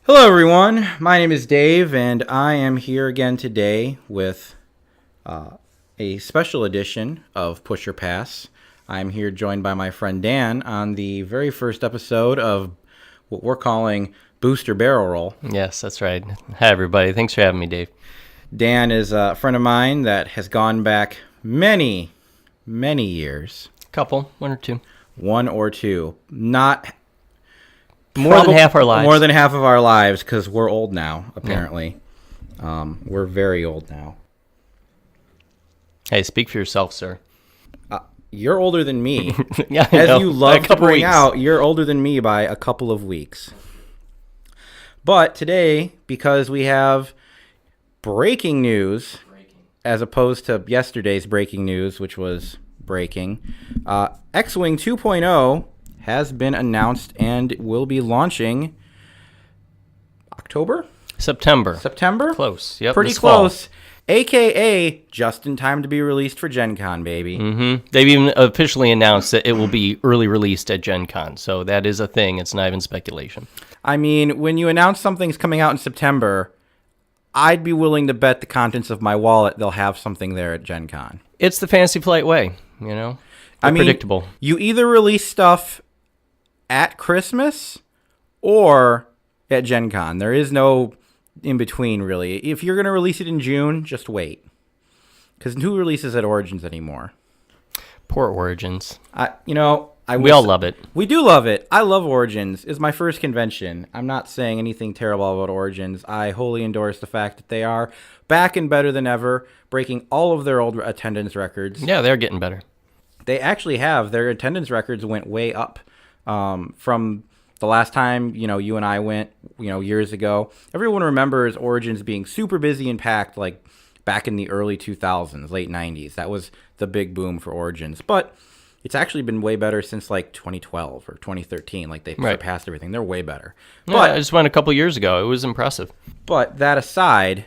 Hello, everyone. My name is Dave, and I am here again today with a special edition of Push or Pass. I'm here joined by my friend Dan on the very first episode of what we're calling Booster Barrel Roll. Yes, that's right. Hi, everybody. Thanks for having me, Dave. Dan is a friend of mine that has gone back many, many years. One or two. One or two. Not... More than half our lives. More than half of our lives, because we're old now, apparently. Yeah. We're very old now. Hey, speak for yourself, sir. You're older than me. Yeah, As you love to bring weeks. out, you're older than me by a couple of weeks. But today, because we have breaking news, as opposed to yesterday's breaking news, which was breaking, X-Wing 2.0 has been announced and will be launching September. Close. Yep. Pretty close. AKA just in time to be released for Gen Con, baby. Mm-hmm. They've even officially announced that it will be early released at Gen Con. So that is a thing. It's not even speculation. I mean, when you announce something's coming out in September, I'd be willing to bet the contents of my wallet they'll have something there at Gen Con. It's the Fantasy Flight way, you know? Predictable. You either release stuff at Christmas or at Gen Con. There is no in between, really. If you're going to release it in June, just wait. Because who releases at Origins anymore? Poor Origins. We all love it. We do love it. I love Origins. It's my first convention. I'm not saying anything terrible about Origins. I wholly endorse the fact that they are back and better than ever, breaking all of their old attendance records. Yeah, they're getting better. They actually have. Their attendance records went way up from the last time, you and I went, years ago. Everyone remembers Origins being super busy and packed, like back in the early 2000s, late 90s. That was the big boom for Origins. But it's actually been way better since like 2012 or 2013. Like they surpassed everything. They're way better. Yeah, I just went a couple years ago. It was impressive. But that aside,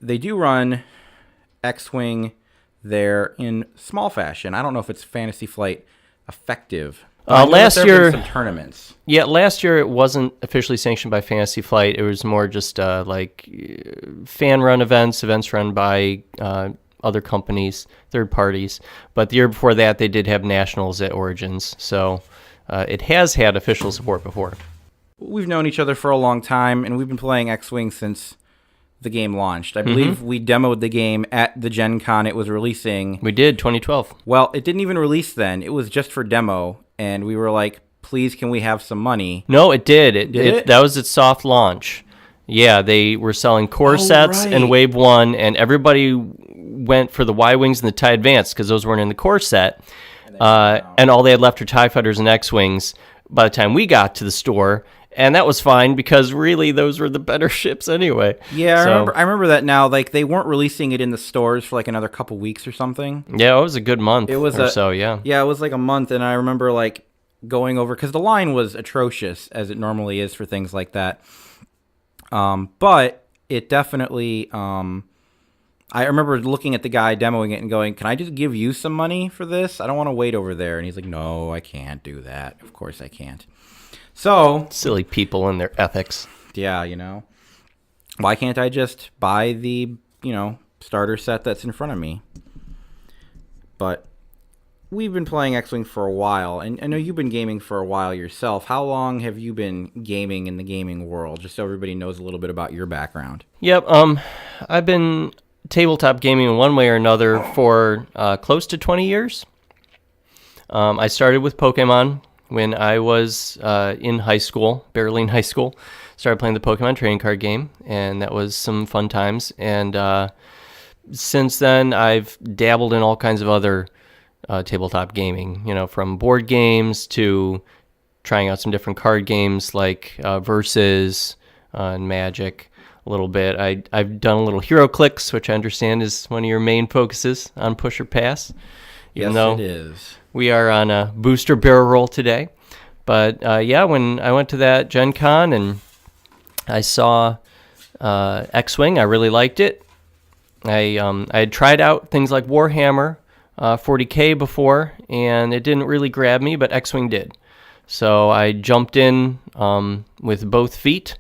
they do run X-Wing there in small fashion. I don't know if it's Fantasy Flight effective. Last year, some tournaments. Yeah, last year it wasn't officially sanctioned by Fantasy Flight. It was more just fan-run events run by other companies, third parties. But the year before that, they did have nationals at Origins. So it has had official support before. We've known each other for a long time, and we've been playing X-Wing since the game launched. I believe we demoed the game at the Gen Con it was releasing. We did, 2012. Well, it didn't even release then. It was just for demo, and we were like, please, can we have some money? No, it did. That was its soft launch. Yeah, they were selling core sets and Wave 1, and everybody went for the Y-Wings and the TIE Advanced because those weren't in the core set. And all they had left were TIE Fighters and X-Wings by the time we got to the store. And that was fine because really those were the better ships anyway. Yeah, I remember that now. Like they weren't releasing it in the stores for like another couple weeks or something. Yeah, it was a good month Yeah, it was like a month, and I remember like going over because the line was atrocious as it normally is for things like that. But it definitely. I remember looking at the guy demoing it and going, "Can I just give you some money for this? I don't want to wait over there." And he's like, "No, I can't do that. Of course I can't." So silly people and their ethics. Yeah, why can't I just buy the, starter set that's in front of me? But we've been playing X-Wing for a while, and I know you've been gaming for a while yourself. How long have you been gaming in the gaming world, just so everybody knows a little bit about your background? Yep, I've been tabletop gaming in one way or another for close to 20 years. I started with Pokemon when I was in high school, barely in high school. Started playing the Pokemon trading card game, and that was some fun times. And since then, I've dabbled in all kinds of other tabletop gaming, from board games to trying out some different card games like Versus and Magic a little bit. I've done a little HeroClix, which I understand is one of your main focuses on Push or Pass. Yes, it is. We are on a booster barrel roll today. But when I went to that Gen Con and I saw X-Wing, I really liked it. I had tried out things like Warhammer 40K before, and it didn't really grab me, but X-Wing did. So I jumped in with both feet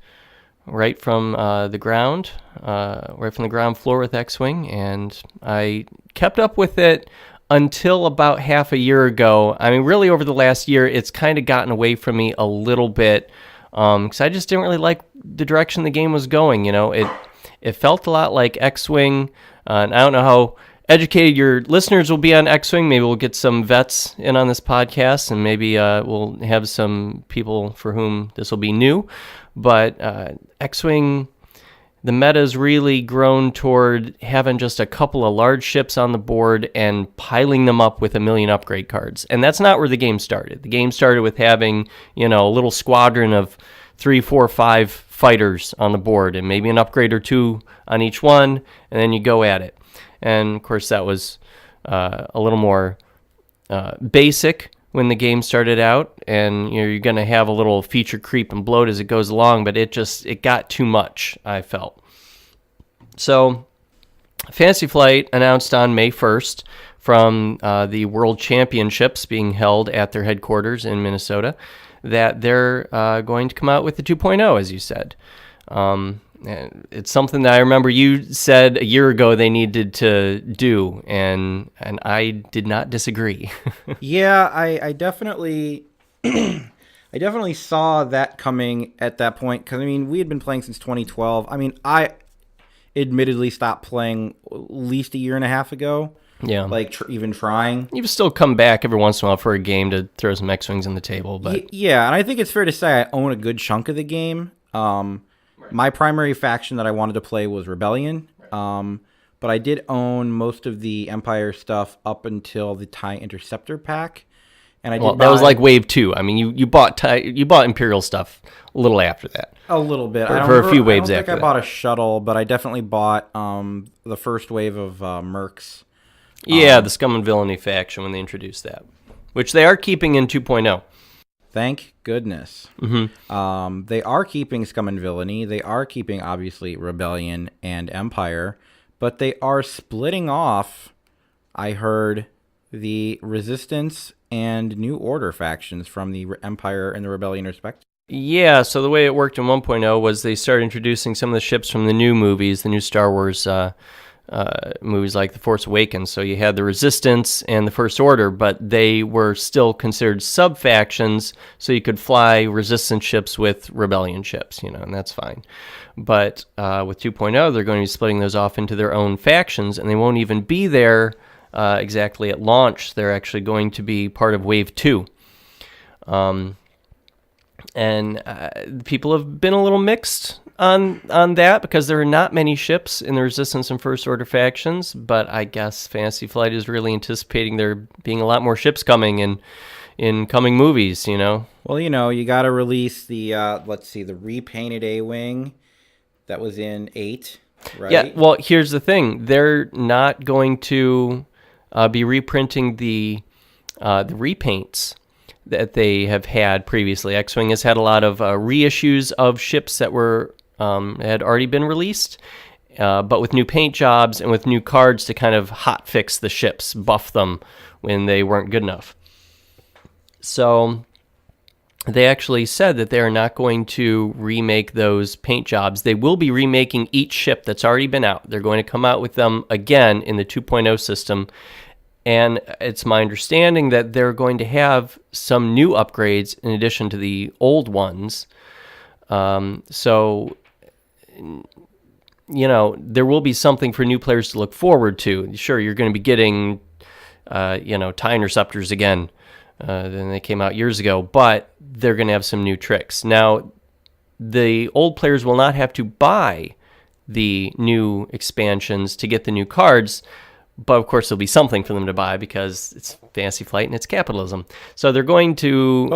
right from the ground, right from the ground floor with X-Wing, and I kept up with it until about half a year ago. I mean, really over the last year, it's kind of gotten away from me a little bit, because I just didn't really like the direction the game was going. It felt a lot like X-Wing, and I don't know how educated your listeners will be on X-Wing. Maybe we'll get some vets in on this podcast, and maybe we'll have some people for whom this will be new. But X-Wing, the meta's really grown toward having just a couple of large ships on the board and piling them up with 1 million upgrade cards. And that's not where the game started. The game started with having, a little squadron of 3, 4, 5 fighters on the board and maybe an upgrade or 2 on each one, and then you go at it. And, of course, that was a little more basic when the game started out, and you're going to have a little feature creep and bloat as it goes along, but it got too much, I felt. So Fantasy Flight announced on May 1st from the World Championships being held at their headquarters in Minnesota that they're going to come out with the 2.0, as you said. And it's something that I remember you said a year ago they needed to do, and I did not disagree. Yeah, I definitely I definitely saw that coming at that point, because, we had been playing since 2012. I admittedly stopped playing at least a year and a half ago. Yeah. Even trying. You've still come back every once in a while for a game to throw some X-Wings on the table. But yeah, and I think it's fair to say I own a good chunk of the game. My primary faction that I wanted to play was Rebellion, but I did own most of the Empire stuff up until the TIE Interceptor pack, and that was like Wave 2. You bought Imperial stuff a little after that. A little bit. For a few waves after that. I bought a shuttle, but I definitely bought the first wave of Mercs. Yeah, the Scum and Villainy faction when they introduced that, which they are keeping in 2.0. Thank goodness. Mm-hmm. They are keeping Scum and Villainy. They are keeping, obviously, Rebellion and Empire. But they are splitting off, I heard, the Resistance and New Order factions from the Empire and the Rebellion, respectively. Yeah, so the way it worked in 1.0 was they started introducing some of the ships from the new movies, the new Star Wars movies like The Force Awakens. So you had the Resistance and the First Order, but they were still considered sub-factions, so you could fly Resistance ships with Rebellion ships, and that's fine. But with 2.0, they're going to be splitting those off into their own factions, and they won't even be there exactly at launch. They're actually going to be part of Wave 2. And people have been a little mixed on that, because there are not many ships in the Resistance and First Order factions, but I guess Fantasy Flight is really anticipating there being a lot more ships coming in coming movies, Well, you got to release the, the repainted A-Wing that was in 8, right? Yeah, well, here's the thing. They're not going to be reprinting the repaints that they have had previously. X-Wing has had a lot of reissues of ships that were had already been released, but with new paint jobs and with new cards to kind of hot fix the ships, buff them when they weren't good enough. So they actually said that they're not going to remake those paint jobs. They will be remaking each ship that's already been out. They're going to come out with them again in the 2.0 system. And it's my understanding that they're going to have some new upgrades in addition to the old ones. So, there will be something for new players to look forward to. Sure, you're going to be getting, TIE Interceptors again than they came out years ago, but they're going to have some new tricks. Now, the old players will not have to buy the new expansions to get the new cards, but of course there'll be something for them to buy because it's Fantasy Flight and it's capitalism. So they're going to,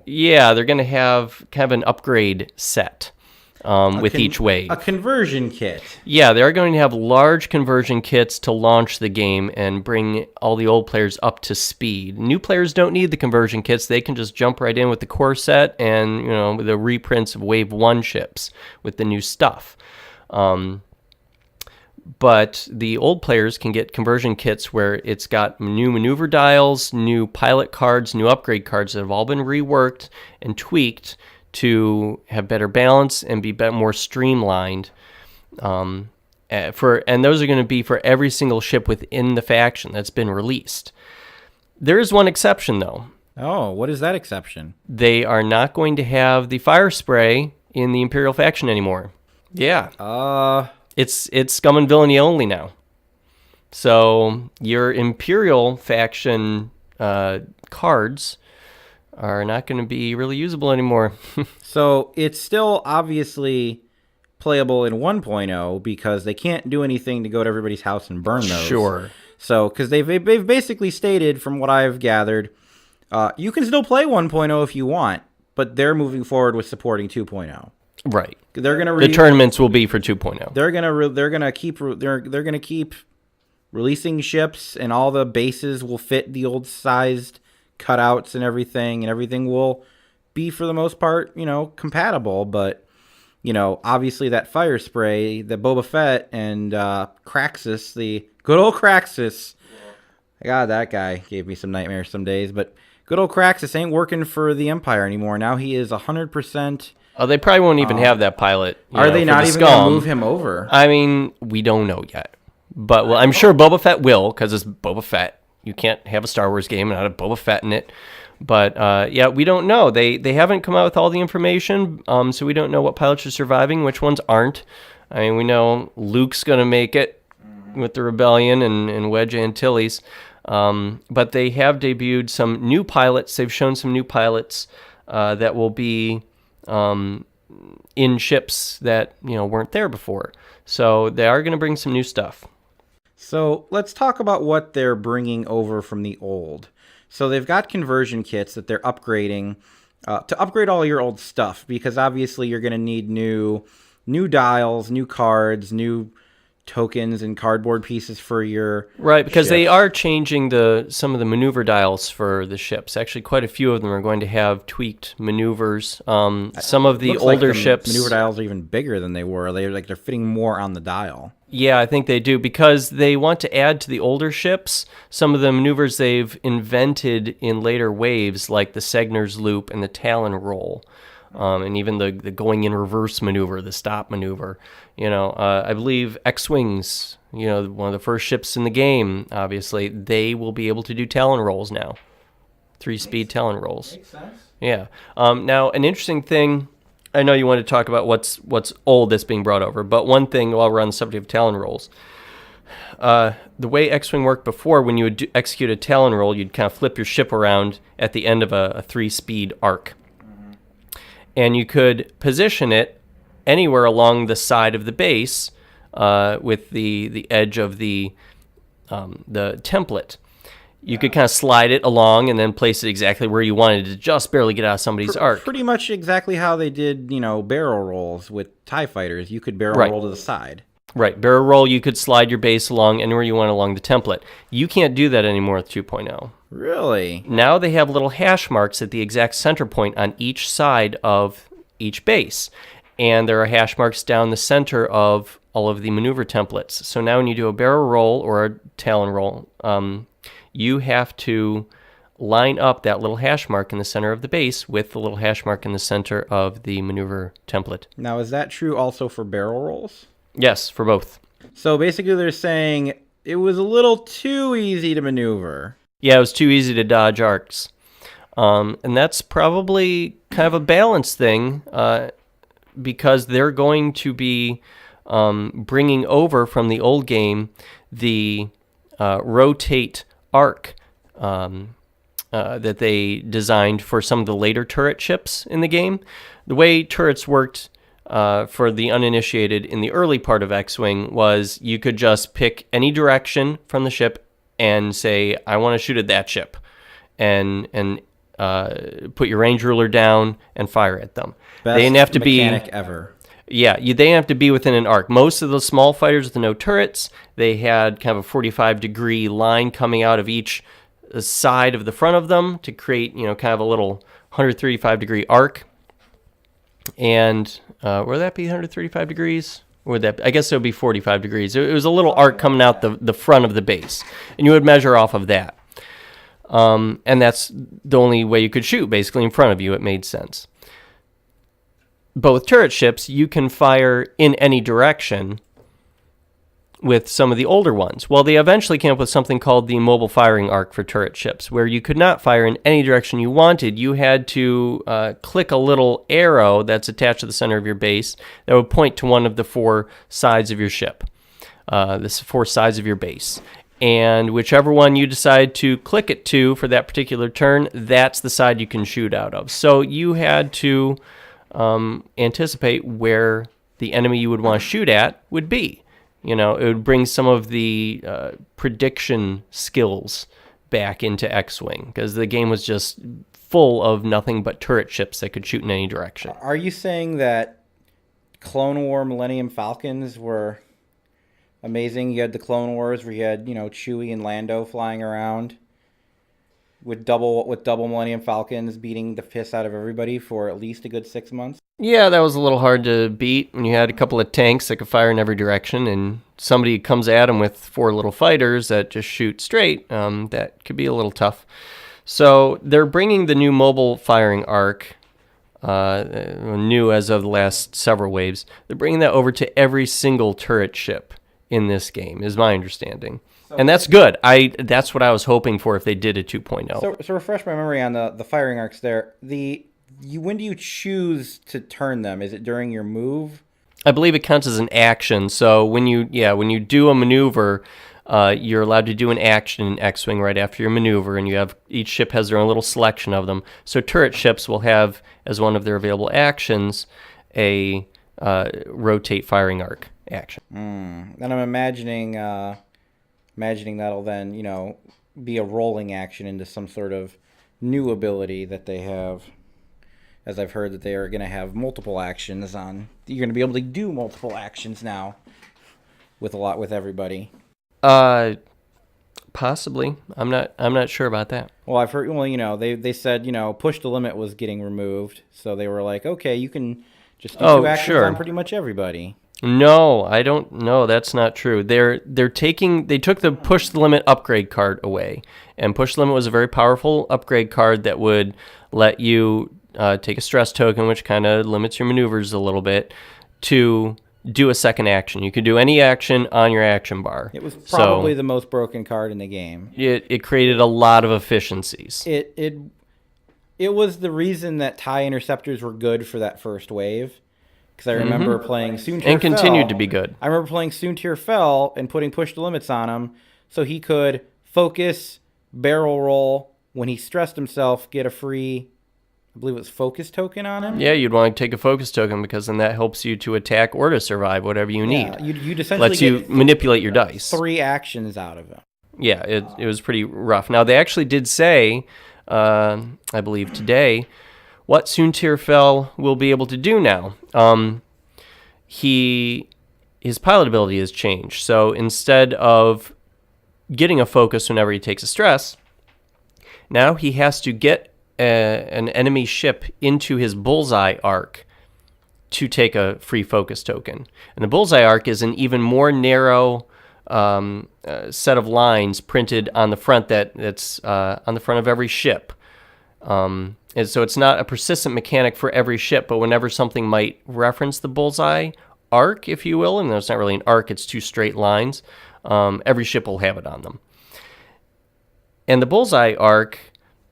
they're going to have kind of an upgrade set with each wave. A conversion kit. Yeah, they're going to have large conversion kits to launch the game and bring all the old players up to speed. New players don't need the conversion kits. They can just jump right in with the core set and, the reprints of Wave 1 ships with the new stuff. But the old players can get conversion kits where it's got new maneuver dials, new pilot cards, new upgrade cards that have all been reworked and tweaked to have better balance and be more streamlined. And those are going to be for every single ship within the faction that's been released. There is one exception, though. Oh, what is that exception? They are not going to have the fire spray in the Imperial faction anymore. Yeah. It's scum and villainy only now. So your Imperial faction cards are not going to be really usable anymore. So it's still obviously playable in 1.0 because they can't do anything to go to everybody's house and burn those. Sure. So, because they've basically stated, from what I've gathered, you can still play 1.0 if you want, but they're moving forward with supporting 2.0. Right. They're gonna the tournaments will be for 2.0. They're gonna keep releasing ships, and all the bases will fit the old sized cutouts and everything will be, for the most part, compatible. But obviously that fire spray, the Boba Fett and Craxus, the good old Craxus. God, that guy gave me some nightmares some days. But good old Craxus ain't working for the Empire anymore. Now he is 100%. Oh, they probably won't even have that pilot. Are they not even going to move him over? I mean, we don't know yet. But I'm sure Boba Fett will, because it's Boba Fett. You can't have a Star Wars game and not have Boba Fett in it. But, yeah, we don't know. They haven't come out with all the information, so we don't know what pilots are surviving, which ones aren't. I mean, we know Luke's going to make it with the Rebellion and Wedge Antilles. But they have debuted some new pilots. They've shown some new pilots that will be in ships that, weren't there before. So they are going to bring some new stuff. So let's talk about what they're bringing over from the old. So they've got conversion kits that they're upgrading to upgrade all your old stuff, because obviously you're going to need new dials, new cards, new tokens and cardboard pieces for your right, because ships. They are changing some of the maneuver dials for the ships. Actually, quite a few of them are going to have tweaked maneuvers. Some of the older ships maneuver dials are even bigger than they were. They're fitting more on the dial. Yeah, I think they do, because they want to add to the older ships some of the maneuvers they've invented in later waves, like the Segner's Loop and the Talon Roll, and even the going in reverse maneuver, the stop maneuver. I believe X-Wings, one of the first ships in the game, obviously, they will be able to do Talon Rolls now. 3-speed Talon Rolls. Makes sense. Yeah. Now, an interesting thing, I know you want to talk about what's old that's being brought over, but one thing while we're on the subject of Talon Rolls, the way X-Wing worked before, when you would execute a Talon Roll, you'd kind of flip your ship around at the end of a 3-speed arc. Mm-hmm. And you could position it anywhere along the side of the base with the edge of the template. You could kind of slide it along and then place it exactly where you wanted to just barely get out of somebody's arc. Pretty much exactly how they did, barrel rolls with TIE fighters. You could barrel roll to the side. Right. Barrel roll, you could slide your base along anywhere you want along the template. You can't do that anymore with 2.0. Really? Now they have little hash marks at the exact center point on each side of each base. And there are hash marks down the center of all of the maneuver templates. So now when you do a barrel roll or a Talon roll, you have to line up that little hash mark in the center of the base with the little hash mark in the center of the maneuver template. Now, is that true also for barrel rolls? Yes, for both. So basically they're saying it was a little too easy to maneuver. Yeah, it was too easy to dodge arcs. And that's probably kind of a balance thing because they're going to be bringing over from the old game the rotate arc that they designed for some of the later turret ships in the game. The way turrets worked for the uninitiated in the early part of X-Wing was you could just pick any direction from the ship and say, I want to shoot at that ship, and put your range ruler down and fire at them. Best they didn't have to mechanic ever. Yeah, they didn't have to be within an arc. Most of the small fighters with no turrets, they had kind of a 45-degree line coming out of each side of the front of them to create, kind of a little 135-degree arc. And would that be 135 degrees? Or would that? I guess it would be 45 degrees. It was a little arc coming out the front of the base, and you would measure off of that. And that's the only way you could shoot, basically in front of you. It made sense. both turret ships, you can fire in any direction with some of the older ones. Well, they eventually came up with something called the mobile firing arc for turret ships, where you could not fire in any direction you wanted. You had to click a little arrow that's attached to the center of your base that would point to one of the four sides of your ship, the four sides of your base. And whichever one you decide to click it to for that particular turn, that's the side you can shoot out of. So you had to anticipate where the enemy you would want to shoot at would be. You know, it would bring some of the prediction skills back into X-Wing, because the game was just full of nothing but turret ships that could shoot in any direction. Are you saying that Clone War Millennium Falcons were amazing? You had the Clone Wars where you had, you know, Chewie and Lando flying around with double Millennium Falcons beating the piss out of everybody for at least a good 6 months? Yeah, that was a little hard to beat when you had a couple of tanks that could fire in every direction, and somebody comes at them with four little fighters that just shoot straight. That could be a little tough. So they're bringing the new mobile firing arc, new as of the last several waves. They're bringing that over to every single turret ship in this game, is my understanding. And that's good. That's what I was hoping for if they did a 2.0. So refresh my memory on the firing arcs there. When do you choose to turn them? Is it during your move? I believe it counts as an action. So when you do a maneuver, you're allowed to do an action in X-Wing right after your maneuver, and each ship has their own little selection of them. So turret ships will have, as one of their available actions, a rotate firing arc action. And I'm imagining that'll then, you know, be a rolling action into some sort of new ability that they have. As I've heard that they are going to have multiple actions on. You're going to be able to do multiple actions now with everybody. Possibly. I'm not sure about that. Well, I've heard. Well, you know, they said, you know, push the limit was getting removed, so they were like, okay, you can just do two actions on pretty much everybody. No, I don't know. That's not true. They took the push the limit upgrade card away, and push the limit was a very powerful upgrade card that would let you take a stress token, which kind of limits your maneuvers a little bit, to do a second action. You could do any action on your action bar. It was probably the most broken card in the game. It created a lot of efficiencies. It was the reason that TIE interceptors were good for that first wave. Because I remember playing Soontir and continued to be good. I remember playing Soontir Fel and putting push the limits on him so he could focus, barrel roll, when he stressed himself, get a free, I believe it was focus token on him. Yeah, you'd want to take a focus token because then that helps you to attack or to survive, whatever you need. You'd essentially lets you manipulate your dice. 3 actions out of him. Yeah, it was pretty rough. Now, they actually did say, I believe today, what Soontir Fel will be able to do now. His pilot ability has changed. So instead of getting a focus whenever he takes a stress, now he has to get an enemy ship into his bullseye arc to take a free focus token. And the bullseye arc is an even more narrow set of lines printed on the front that's on the front of every ship. And so it's not a persistent mechanic for every ship, but whenever something might reference the bullseye arc, if you will, and it's not really an arc, it's 2 straight lines, every ship will have it on them. And the bullseye arc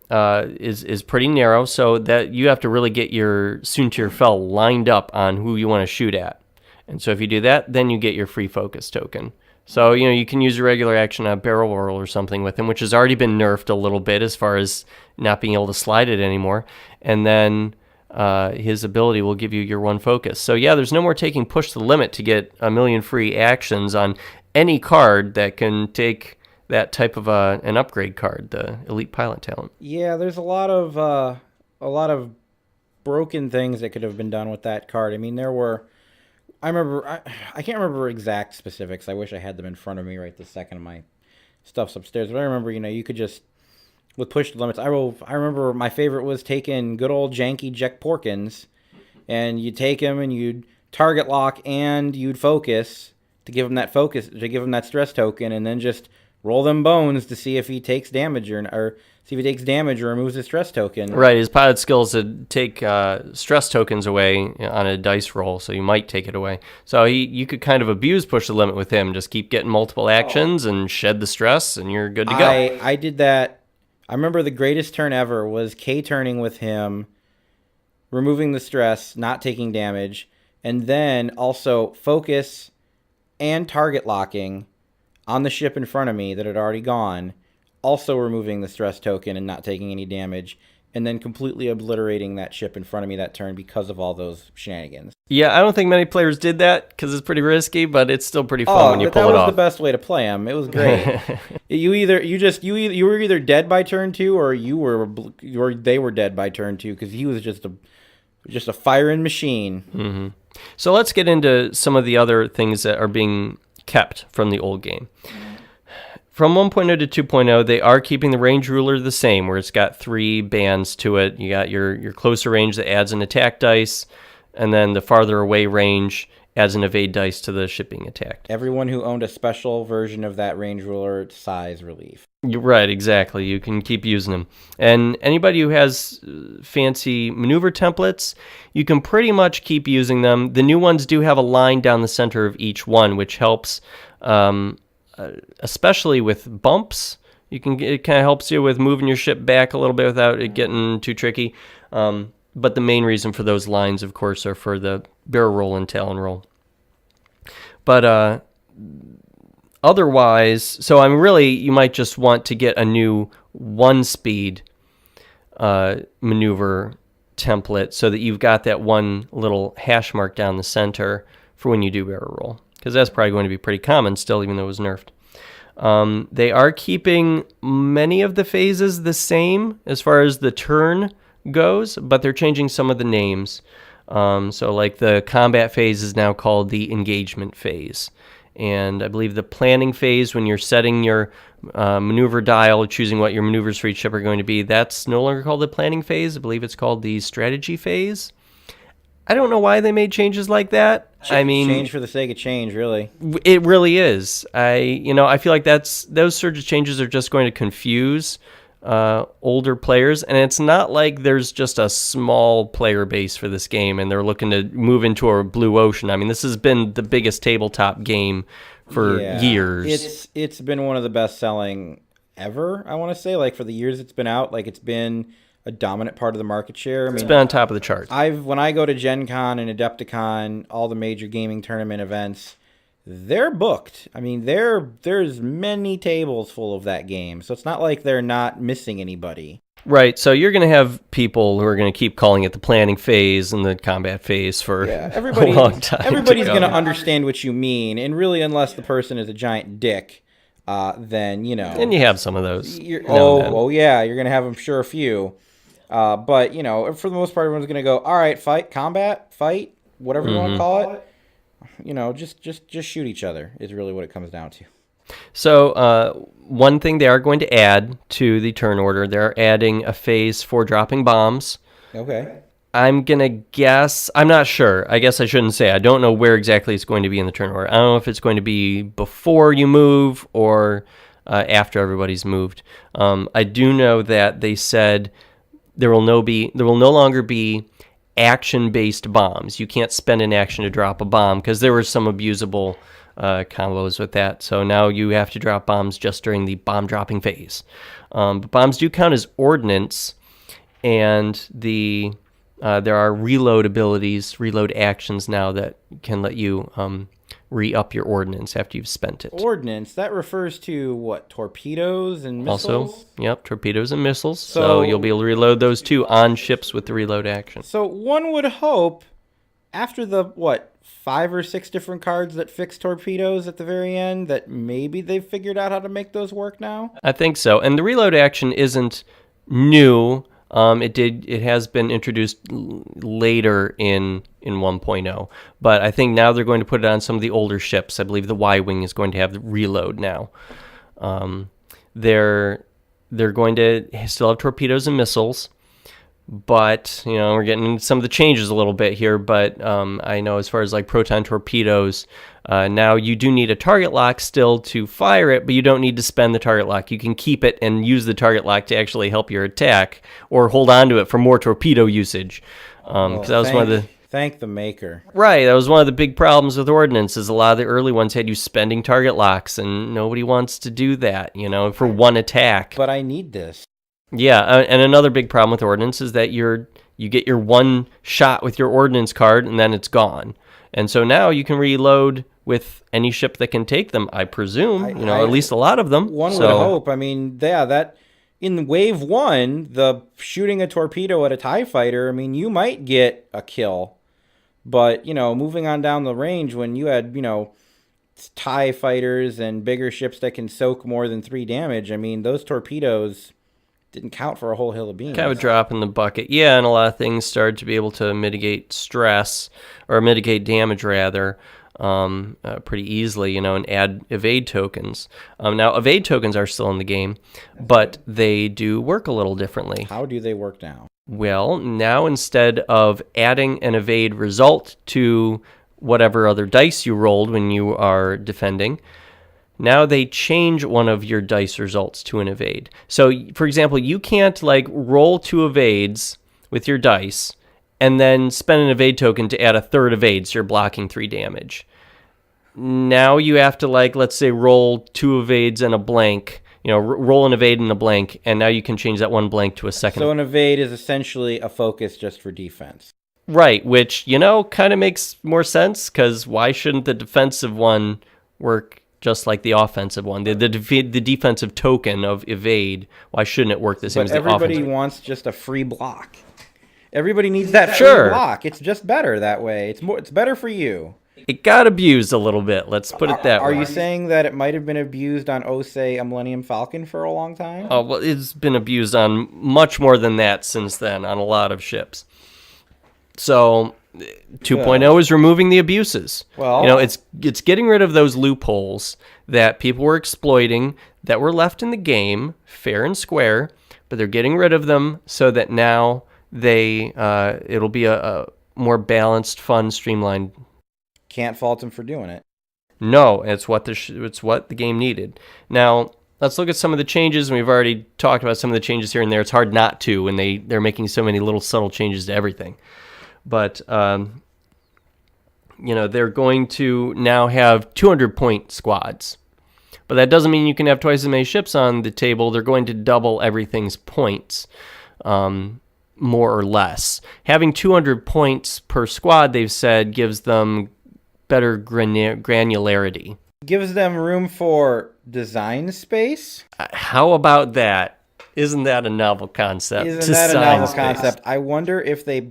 is pretty narrow, so that you have to really get your Soontir Fel lined up on who you want to shoot at. And so if you do that, then you get your free focus token. So, you know, you can use a regular action on a barrel roll or something with him, which has already been nerfed a little bit as far as not being able to slide it anymore. And then his ability will give you your 1 focus. So, yeah, there's no more taking push the limit to get a million free actions on any card that can take that type of an upgrade card, the Elite Pilot Talent. Yeah, there's a lot of broken things that could have been done with that card. I mean, there were... I can't remember exact specifics. I wish I had them in front of me right this second. My stuff's upstairs. But I remember, you know, you could just, with push the limits, I remember my favorite was taking good old janky Jack Porkins, and you'd take him and you'd target lock and you'd focus to give him that stress token, and then just roll them bones to see if he takes damage or see if he takes damage or removes a stress token. Right, his pilot skills to take stress tokens away on a dice roll, so you might take it away. So you could kind of abuse push the limit with him. Just keep getting multiple actions and shed the stress, and you're good to go. I did that. I remember the greatest turn ever was K-turning with him, removing the stress, not taking damage, and then also focus and target locking on the ship in front of me that had already gone, also removing the stress token and not taking any damage, and then completely obliterating that ship in front of me that turn because of all those shenanigans. Yeah, I don't think many players did that because it's pretty risky, but it's still pretty fun when you pull it off. That was the best way to play him. It was great. you were either dead by turn 2 or they were dead by turn 2 because he was just a firing machine. Mm-hmm. So let's get into some of the other things that are being kept from the old game. From 1.0 to 2.0, they are keeping the range ruler the same, where it's got 3 bands to it. You got your closer range that adds an attack dice, and then the farther away range adds an evade dice to the ship being attacked. Everyone who owned a special version of that range ruler size relief. You're right, exactly. You can keep using them. And anybody who has fancy maneuver templates, you can pretty much keep using them. The new ones do have a line down the center of each one, which helps, especially with bumps. It kind of helps you with moving your ship back a little bit without it getting too tricky. But the main reason for those lines, of course, are for the barrel roll and talon roll. But otherwise, so you might just want to get a new 1-speed maneuver template so that you've got that one little hash mark down the center for when you do barrel roll, because that's probably going to be pretty common still, even though it was nerfed. They are keeping many of the phases the same as far as the turn goes, but they're changing some of the names. So like the combat phase is now called the engagement phase. And I believe the planning phase, when you're setting your maneuver dial, choosing what your maneuvers for each ship are going to be, that's no longer called the planning phase. I believe it's called the strategy phase. I don't know why they made changes like that. Change for the sake of change, really. It really is. I feel like those sort of changes are just going to confuse older players, and it's not like there's just a small player base for this game and they're looking to move into a blue ocean. I mean, this has been the biggest tabletop game for years. It's been one of the best selling ever, I want to say. Like, for the years it's been out, like, it's been a dominant part of the market share. It's been on top of the charts. When I go to Gen Con and Adepticon, all the major gaming tournament events, they're booked. I mean, there's many tables full of that game. So it's not like they're not missing anybody. Right. So you're going to have people who are going to keep calling it the planning phase and the combat phase for a long time. Everybody's going to understand what you mean. And really, unless the person is a giant dick, then, And you have some of those. Yeah, you're going to have, I'm sure, a few. But, for the most part, everyone's going to go, all right, fight, whatever you want to call it. Just shoot each other is really what it comes down to. So one thing they are going to add to the turn order, they're adding a phase for dropping bombs. Okay. I'm going to guess, I'm not sure. I guess I shouldn't say. I don't know where exactly it's going to be in the turn order. I don't know if it's going to be before you move or after everybody's moved. I do know that they said there will no longer be action-based bombs. You can't spend an action to drop a bomb because there were some abusable combos with that. So now you have to drop bombs just during the bomb-dropping phase. But bombs do count as ordnance, and there are reload abilities, reload actions now that can let you re-up your ordnance after you've spent it. Ordnance, that refers to what, torpedoes and missiles? Also, yep, torpedoes and missiles. So you'll be able to reload those too on ships with the reload action. So one would hope, after the, 5 or 6 different cards that fix torpedoes at the very end, that maybe they've figured out how to make those work now? I think so. And the reload action isn't new. It has been introduced later in 1.0, but I think now they're going to put it on some of the older ships. I believe the Y-Wing is going to have the reload now. They're going to still have torpedoes and missiles, But, we're getting into some of the changes a little bit here. But I know as far as like proton torpedoes, now you do need a target lock still to fire it, but you don't need to spend the target lock. You can keep it and use the target lock to actually help your attack, or hold on to it for more torpedo usage. Because that was one of the... Thank the maker. Right, that was one of the big problems with Ordnance, is a lot of the early ones had you spending target locks, and nobody wants to do that, for one attack. But I need this. Yeah, and another big problem with Ordnance is that you get your one shot with your Ordnance card, and then it's gone. And so now you can reload with any ship that can take them, I presume, at least a lot of them. One would hope. I mean, that... In Wave 1, the shooting a torpedo at a TIE fighter, I mean, you might get a kill. But, moving on down the range, when you had, TIE fighters and bigger ships that can soak more than 3 damage, I mean, those torpedoes didn't count for a whole hill of beans. Kind of a drop in the bucket. Yeah, and a lot of things started to be able to mitigate stress, or mitigate damage, rather, pretty easily, and add evade tokens. Now, evade tokens are still in the game, but they do work a little differently. How do they work now? Well, now instead of adding an evade result to whatever other dice you rolled when you are defending, now they change one of your dice results to an evade. So, for example, you can't roll 2 evades with your dice and then spend an evade token to add a third evade, so you're blocking 3 damage. Now you have to, let's say, roll 2 evades and a blank, roll an evade and a blank, and now you can change that one blank to a second. So an evade is essentially a focus just for defense. Right, which, kind of makes more sense, because why shouldn't the defensive one work just like the offensive one? The defensive token of evade, why shouldn't it work the same as the offensive? Everybody wants just a free block. Everybody needs that free block. It's just better that way. It's better for you. It got abused a little bit. Let's put it that way. Are you saying that it might have been abused on, say, a Millennium Falcon for a long time? Oh, well, it's been abused on much more than that since then, on a lot of ships. So 2.0 is removing the abuses. Well, it's getting rid of those loopholes that people were exploiting that were left in the game, fair and square, but they're getting rid of them so that now it'll be a more balanced, fun, streamlined. Can't fault them for doing it. No, it's what the game needed. Now, let's look at some of the changes. We've already talked about some of the changes here and there. It's hard not to when they're making so many little subtle changes to everything. But they're going to now have 200-point squads. But that doesn't mean you can have twice as many ships on the table. They're going to double everything's points, more or less. Having 200 points per squad, they've said, gives them better granularity. Gives them room for design space? How about that? Isn't that a novel concept? Isn't that a novel concept? I wonder if they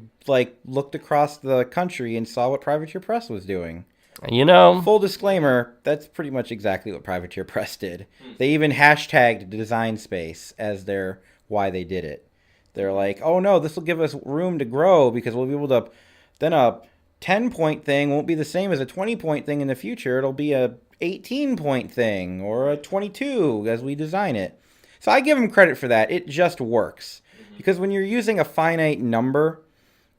looked across the country and saw what Privateer Press was doing. Full disclaimer, that's pretty much exactly what Privateer Press did. They even hashtagged design space as their why they did it. They're like, oh no, this will give us room to grow because we'll be able to, then a 10-point thing won't be the same as a 20-point thing in the future. It'll be a 18-point thing or a 22 as we design it. So I give them credit for that. It just works. Because when you're using a finite number,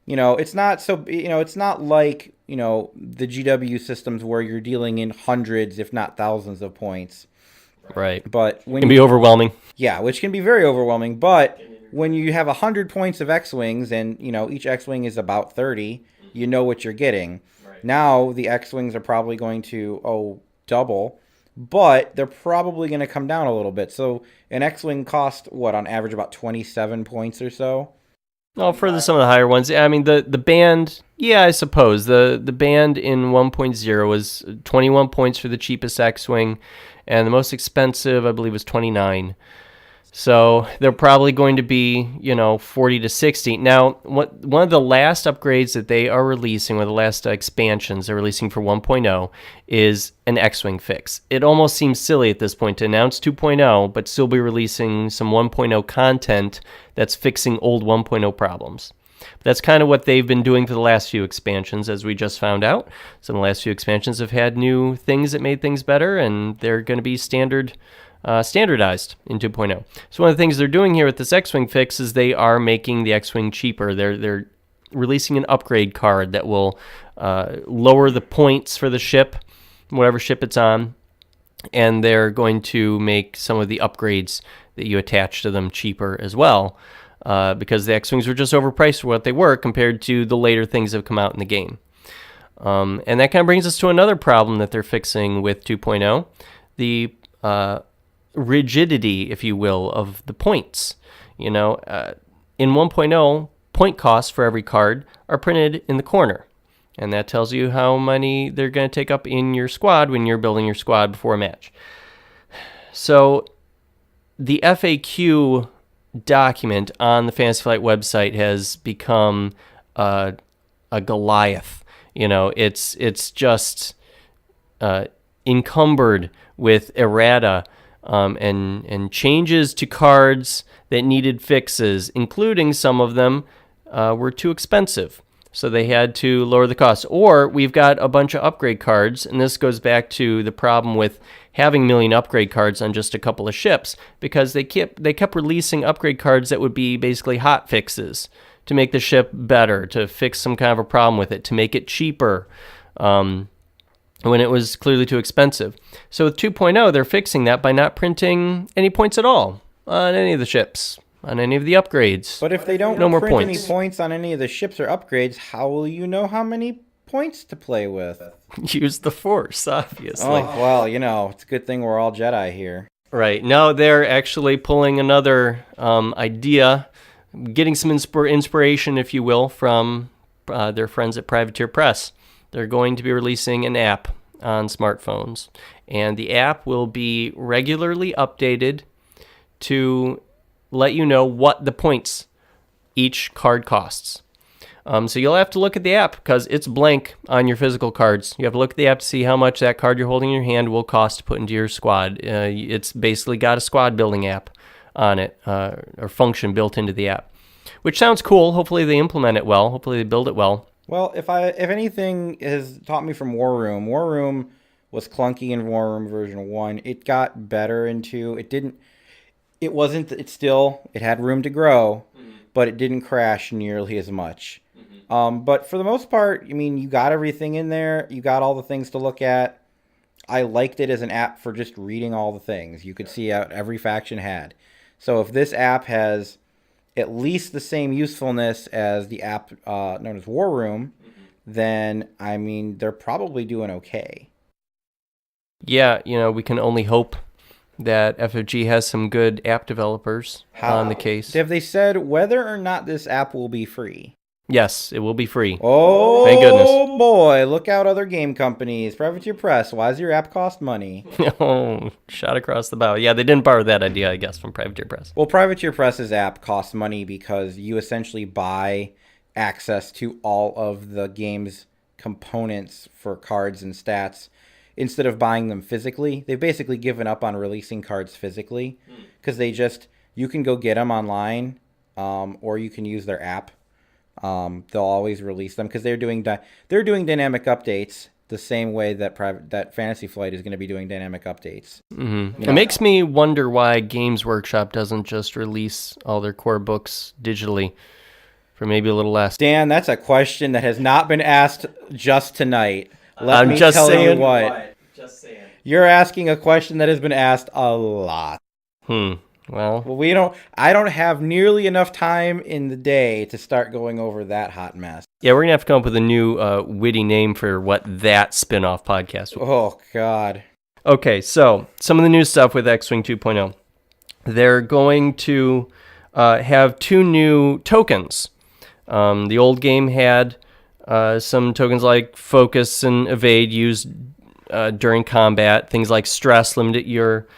it's not so, it's not like, the GW systems where you're dealing in hundreds, if not thousands of points. Right. But when it can be overwhelming. Yeah, which can be very overwhelming. But when you have 100 points of X-Wings and, each X-Wing is about 30, you know what you're getting. Right. Now the X-Wings are probably going to, double. But they're probably going to come down a little bit. So an X-Wing cost, on average about 27 points or so? Oh, for some of the higher ones. I mean, the band, yeah, I suppose. The band in 1.0 was 21 points for the cheapest X-Wing, and the most expensive, I believe, was 29. So they're probably going to be, 40 to 60. Now, one of the last upgrades that they are releasing, one of the last expansions they're releasing for 1.0, is an X-Wing fix. It almost seems silly at this point to announce 2.0, but still be releasing some 1.0 content that's fixing old 1.0 problems. That's kind of what they've been doing for the last few expansions, as we just found out. Some of the last few expansions have had new things that made things better, and they're going to be standard standardized in 2.0. So one of the things they're doing here with this X-Wing fix is they are making the X-Wing cheaper. They're releasing an upgrade card that will lower the points for the ship, whatever ship it's on, and they're going to make some of the upgrades that you attach to them cheaper as well, because the X-Wings were just overpriced for what they were compared to the later things that have come out in the game. And that kind of brings us to another problem that they're fixing with 2.0, the rigidity, if you will, of the points. In 1.0, point costs for every card are printed in the corner, and that tells you how many they're going to take up in your squad when you're building your squad before a match. So the FAQ document on the Fantasy Flight website has become a Goliath. It's just encumbered with errata and changes to cards that needed fixes, including some of them were too expensive. So they had to lower the cost. Or we've got a bunch of upgrade cards, and this goes back to the problem with having a million upgrade cards on just a couple of ships, because they kept releasing upgrade cards that would be basically hot fixes to make the ship better, to fix some kind of a problem with it, to make it cheaper when it was clearly too expensive. So with 2.0, they're fixing that by not printing any points at all on any of the ships, on any of the upgrades. But if they don't print any points on any of the ships or upgrades, how will you know how many points to play with? Use the Force, obviously. Oh, well, it's a good thing we're all Jedi here. Right. Now they're actually pulling another idea, getting some inspiration, if you will, from their friends at Privateer Press. They're going to be releasing an app on smartphones, and the app will be regularly updated to let you know what the points each card costs. So you'll have to look at the app because it's blank on your physical cards. You have to look at the app to see how much that card you're holding in your hand will cost to put into your squad. It's basically got a squad building app on it, or function built into the app, which sounds cool. Hopefully they implement it well. Hopefully they build it well. Well, if anything has taught me from War Room was clunky in War Room version 1. It got better in 2. It had room to grow, but it didn't crash nearly as much. But for the most part, you got everything in there. You got all the things to look at. I liked it as an app for just reading all the things. You could see what every faction had. So if this app has at least the same usefulness as the app known as War Room, then, they're probably doing okay. Yeah, we can only hope that FFG has some good app developers on the case. Have they said whether or not this app will be free? Yes, it will be free. Oh, thank goodness. Oh boy, look out, other game companies. Privateer Press, why does your app cost money? Oh, shot across the bow. Yeah, they didn't borrow that idea, I guess, from Privateer Press. Well, Privateer Press's app costs money because you essentially buy access to all of the game's components for cards and stats instead of buying them physically. They've basically given up on releasing cards physically because you can go get them online, or you can use their app. They'll always release them because they're doing dynamic updates the same way that Fantasy Flight is going to be doing dynamic updates. Mm-hmm. It makes me wonder why Games Workshop doesn't just release all their core books digitally for maybe a little less. Dan, that's a question that has not been asked just tonight. I'm just saying. Just saying. You're asking a question that has been asked a lot. Well, I don't have nearly enough time in the day to start going over that hot mess. Yeah, we're going to have to come up with a new witty name for what that spin-off podcast will be. Oh, God. Okay, so some of the new stuff with X-Wing 2.0. They're going to have 2 new tokens. The old game had some tokens like Focus and Evade used during combat. Things like Stress limited your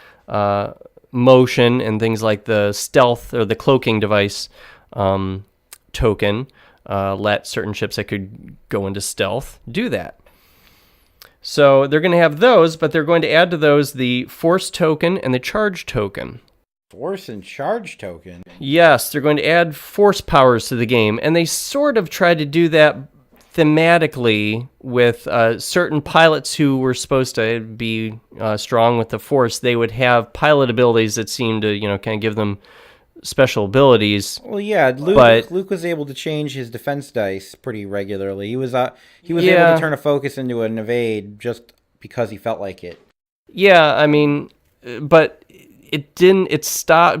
motion, and things like the Stealth or the Cloaking device token let certain ships that could go into stealth do that. So they're going to have those, but they're going to add to those the Force token and the Charge token. Force and Charge token? Yes, they're going to add Force powers to the game, and they sort of tried to do that thematically, with certain pilots who were supposed to be strong with the Force, they would have pilot abilities that seemed to, kind of give them special abilities. Well, yeah, Luke was able to change his defense dice pretty regularly. He was able to turn a focus into an evade just because he felt like it. Yeah, I mean, but it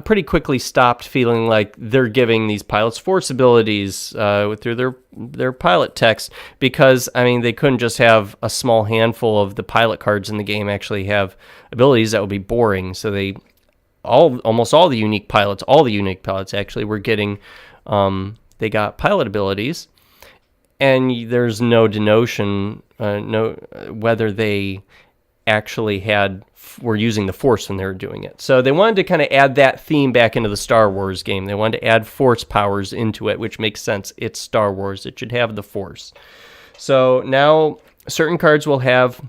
pretty quickly stopped feeling like they're giving these pilots Force abilities through their pilot text, because I mean they couldn't just have a small handful of the pilot cards in the game actually have abilities. That would be boring. So almost all the unique pilots actually were getting they got pilot abilities, and there's no denotion whether they actually were using the Force when they were doing it. So they wanted to kind of add that theme back into the Star Wars game. They wanted to add Force powers into it, which makes sense. It's Star Wars. It should have the Force. So now certain cards will have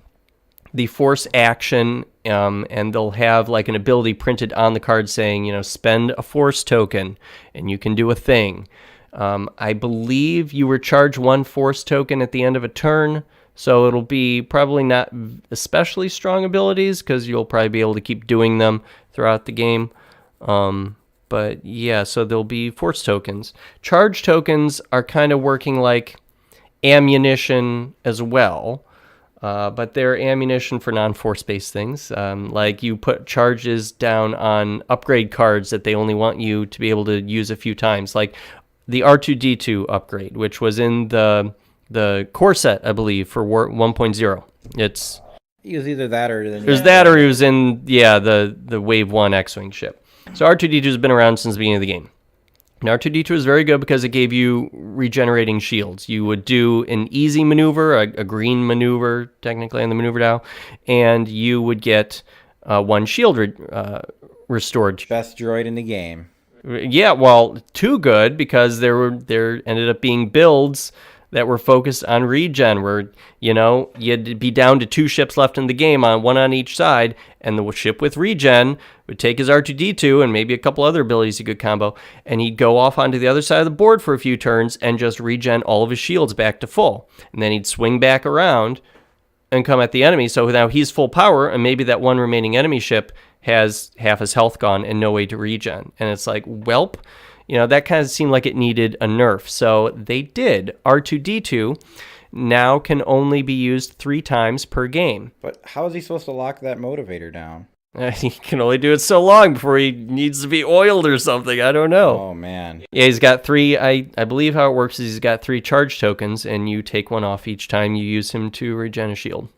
the Force action, and they'll have like an ability printed on the card saying, spend a Force token and you can do a thing. I believe you were charged 1 Force token at the end of a turn. So it'll be probably not especially strong abilities, because you'll probably be able to keep doing them throughout the game. But yeah, so there'll be Force tokens. Charge tokens are kind of working like ammunition as well, but they're ammunition for non-Force-based things. Like you put charges down on upgrade cards that they only want you to be able to use a few times, like the R2-D2 upgrade, which was in the core set, I believe, for 1.0. He was either that or... It was that, or he was in, the Wave 1 X-Wing ship. So R2-D2 has been around since the beginning of the game. Now R2-D2 is very good because it gave you regenerating shields. You would do an easy maneuver, a green maneuver, technically on the maneuver dial, and you would get 1 shield restored. Best droid in the game. Yeah, well, too good, because there ended up being builds that were focused on regen, where, you'd be down to 2 ships left in the game, one on each side, and the ship with regen would take his R2-D2 and maybe a couple other abilities he could combo, and he'd go off onto the other side of the board for a few turns and just regen all of his shields back to full. And then he'd swing back around and come at the enemy, so now he's full power, and maybe that one remaining enemy ship has half his health gone and no way to regen. And it's like, welp. That kind of seemed like it needed a nerf. So they did. R2-D2 now can only be used 3 times per game. But how is he supposed to lock that motivator down? He can only do it so long before he needs to be oiled or something. I don't know. Oh, man. Yeah, he's got 3. I believe how it works is he's got 3 charge tokens, and you take 1 off each time you use him to regen a shield.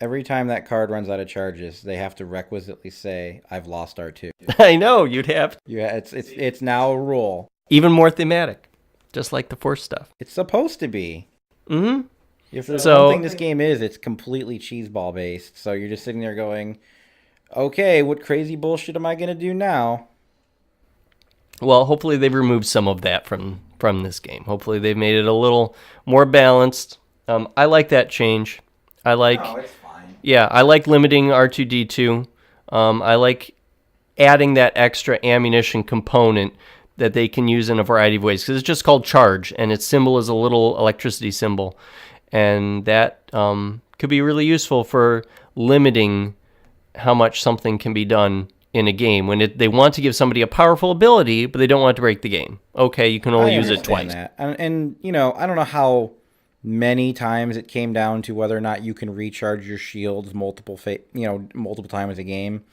Every time that card runs out of charges, they have to requisitely say, "I've lost R2." I know, you'd have to. Yeah, it's now a rule. Even more thematic, just like the Force stuff. It's supposed to be. Mm-hmm. If there's one thing this game is, it's completely cheeseball based. So you're just sitting there going, "Okay, what crazy bullshit am I gonna do now?" Well, hopefully they've removed some of that from this game. Hopefully they've made it a little more balanced. I like that change. Oh, it's fine. Yeah, I like limiting R2-D2. I like adding that extra ammunition component that they can use in a variety of ways, because it's just called charge, and its symbol is a little electricity symbol. And that could be really useful for limiting how much something can be done in a game when they want to give somebody a powerful ability, but they don't want to break the game. Okay, you can only use it twice. That. And I don't know how many times it came down to whether or not you can recharge your shields multiple times a game.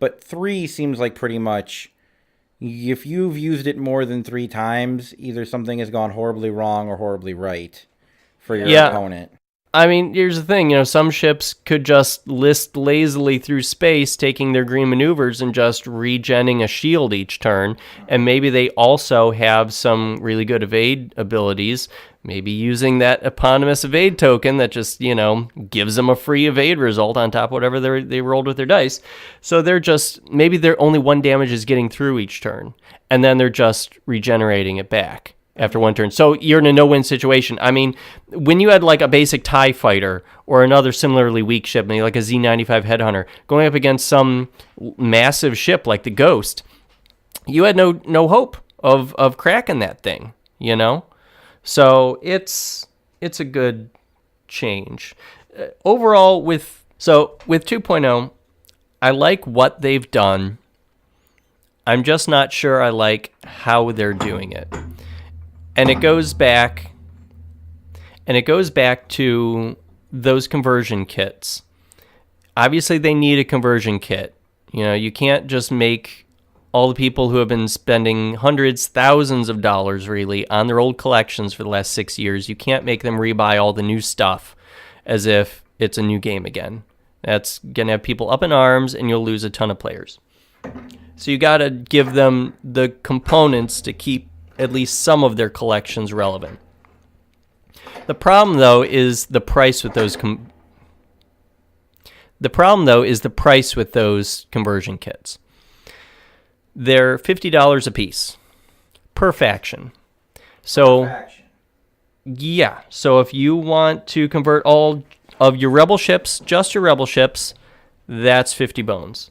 But 3 seems like pretty much, if you've used it more than 3 times, either something has gone horribly wrong or horribly right for your opponent. I mean, here's the thing, some ships could just list lazily through space, taking their green maneuvers and just regenning a shield each turn. And maybe they also have some really good evade abilities, maybe using that eponymous evade token that just, gives them a free evade result on top of whatever they rolled with their dice. So maybe they're only 1 damage is getting through each turn, and then they're just regenerating it back after 1 turn. So you're in a no-win situation. I mean, when you had like a basic TIE fighter or another similarly weak ship, maybe like a Z-95 Headhunter, going up against some massive ship like the Ghost, you had no hope of cracking that thing, So it's it's a good change. Overall, with 2.0, I like what they've done. I'm just not sure I like how they're doing it. And it goes back to those conversion kits. Obviously, they need a conversion kit. You can't just make all the people who have been spending hundreds, thousands of dollars really on their old collections for the last 6 years. You can't make them rebuy all the new stuff as if it's a new game again. That's going to have people up in arms, and you'll lose a ton of players. So you got to give them the components to keep at least some of their collections relevant. The problem, though, is the price with those conversion kits. They're $50 a piece per faction. So, yeah. So if you want to convert all of your rebel ships, just your rebel ships, that's 50 bones.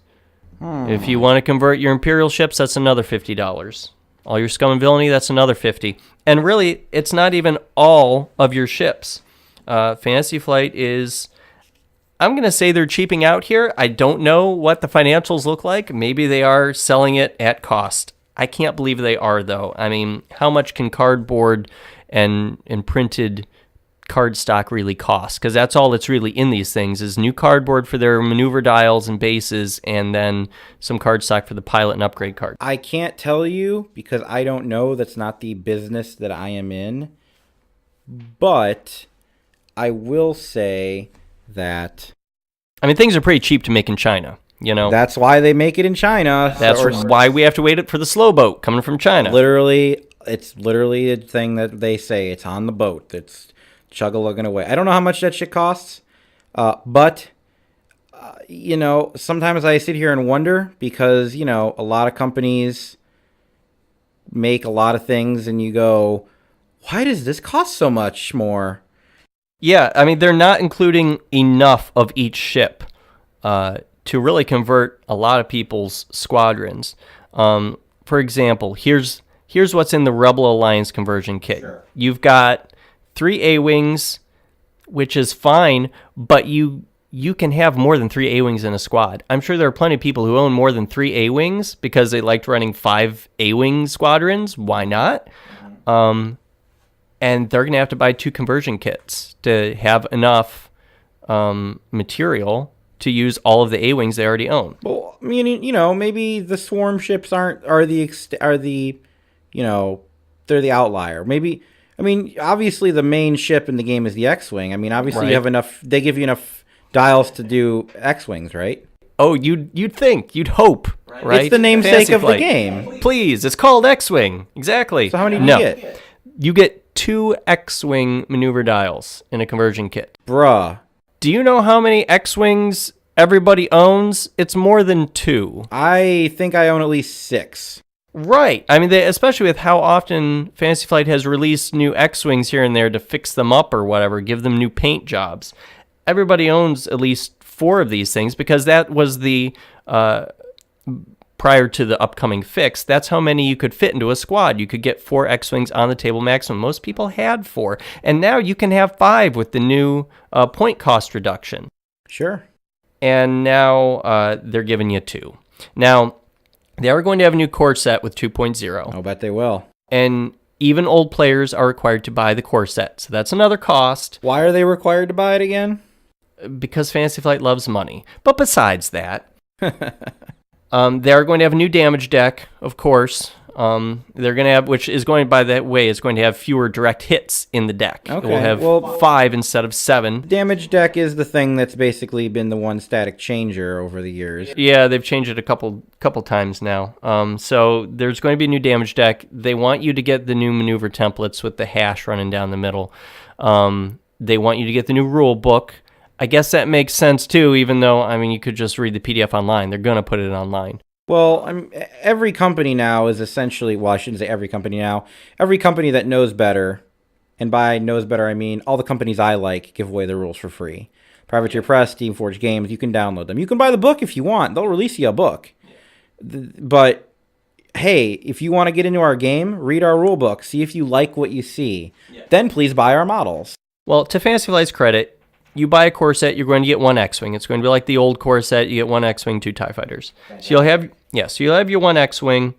If you want to convert your Imperial ships, that's another $50. All your scum and villainy, that's another 50. And really, it's not even all of your ships. Fantasy Flight is, I'm going to say they're cheaping out here. I don't know what the financials look like. Maybe they are selling it at cost. I can't believe they are, though. I mean, how much can cardboard and printed card stock really cost? Because that's all that's really in these things is new cardboard for their maneuver dials and bases, and then some card stock for the pilot and upgrade cards. I can't tell you because I don't know. That's not the business that I am in. But I will say that, I mean, things are pretty cheap to make in China. That's why they make it in China. That's why we have to wait for the slow boat coming from China. It's literally a thing that they say. It's on the boat. It's chug-a-lugging away. I don't know how much that shit costs, but sometimes I sit here and wonder because, a lot of companies make a lot of things and you go, why does this cost so much more? Yeah, I mean, they're not including enough of each ship to really convert a lot of people's squadrons. For example, here's what's in the Rebel Alliance conversion kit. Sure. You've got 3 A-Wings, which is fine, but you can have more than 3 A-Wings in a squad. I'm sure there are plenty of people who own more than 3 A-Wings because they liked running 5 A-Wing squadrons. Why not? And they're going to have to buy 2 conversion kits to have enough material to use all of the A-Wings they already own. Well, I mean, maybe the swarm ships are the they're the outlier. Maybe, I mean, obviously the main ship in the game is the X-Wing. I mean, obviously you have enough, they give you enough dials to do X-Wings, right? Oh, you'd think, you'd hope, right? It's the namesake of the game. Please, it's called X-Wing. Exactly. So how many do you get? You get 2 X-Wing maneuver dials in a conversion kit. Bruh. Do you know how many X-Wings everybody owns? It's more than 2. I think I own at least 6. Right. I mean, especially with how often Fantasy Flight has released new X-Wings here and there to fix them up or whatever, give them new paint jobs. Everybody owns at least 4 of these things because that was the, prior to the upcoming fix, that's how many you could fit into a squad. You could get 4 X-Wings on the table maximum. Most people had 4. And now you can have 5 with the new point cost reduction. Sure. And now they're giving you 2. Now, they are going to have a new core set with 2.0. I'll bet they will. And even old players are required to buy the core set. So that's another cost. Why are they required to buy it again? Because Fantasy Flight loves money. But besides that, they are going to have a new damage deck, of course. They're going to have, which is going, by that way, it's going to have fewer direct hits in the deck. Okay. It will have 5 instead of 7. Damage deck is the thing that's basically been the one static changer over the years. Yeah, they've changed it a couple times now. So there's going to be a new damage deck. They want you to get the new maneuver templates with the hash running down the middle. They want you to get the new rule book. I guess that makes sense too, even though, I mean, you could just read the PDF online. They're going to put it online. Well, every company now is essentially, well, I shouldn't say every company now. Every company that knows better, and by knows better, I mean all the companies I like give away the rules for free. Privateer Press, Steamforged Games, you can download them. You can buy the book if you want. They'll release you a book. But, hey, if you want to get into our game, read our rule book. See if you like what you see. Then please buy our models. Well, to Fantasy Flight's credit, you buy a core set, you're going to get one X-Wing. It's going to be like the old core set. You get one X-Wing, 2 TIE Fighters. So you'll have your one X-Wing.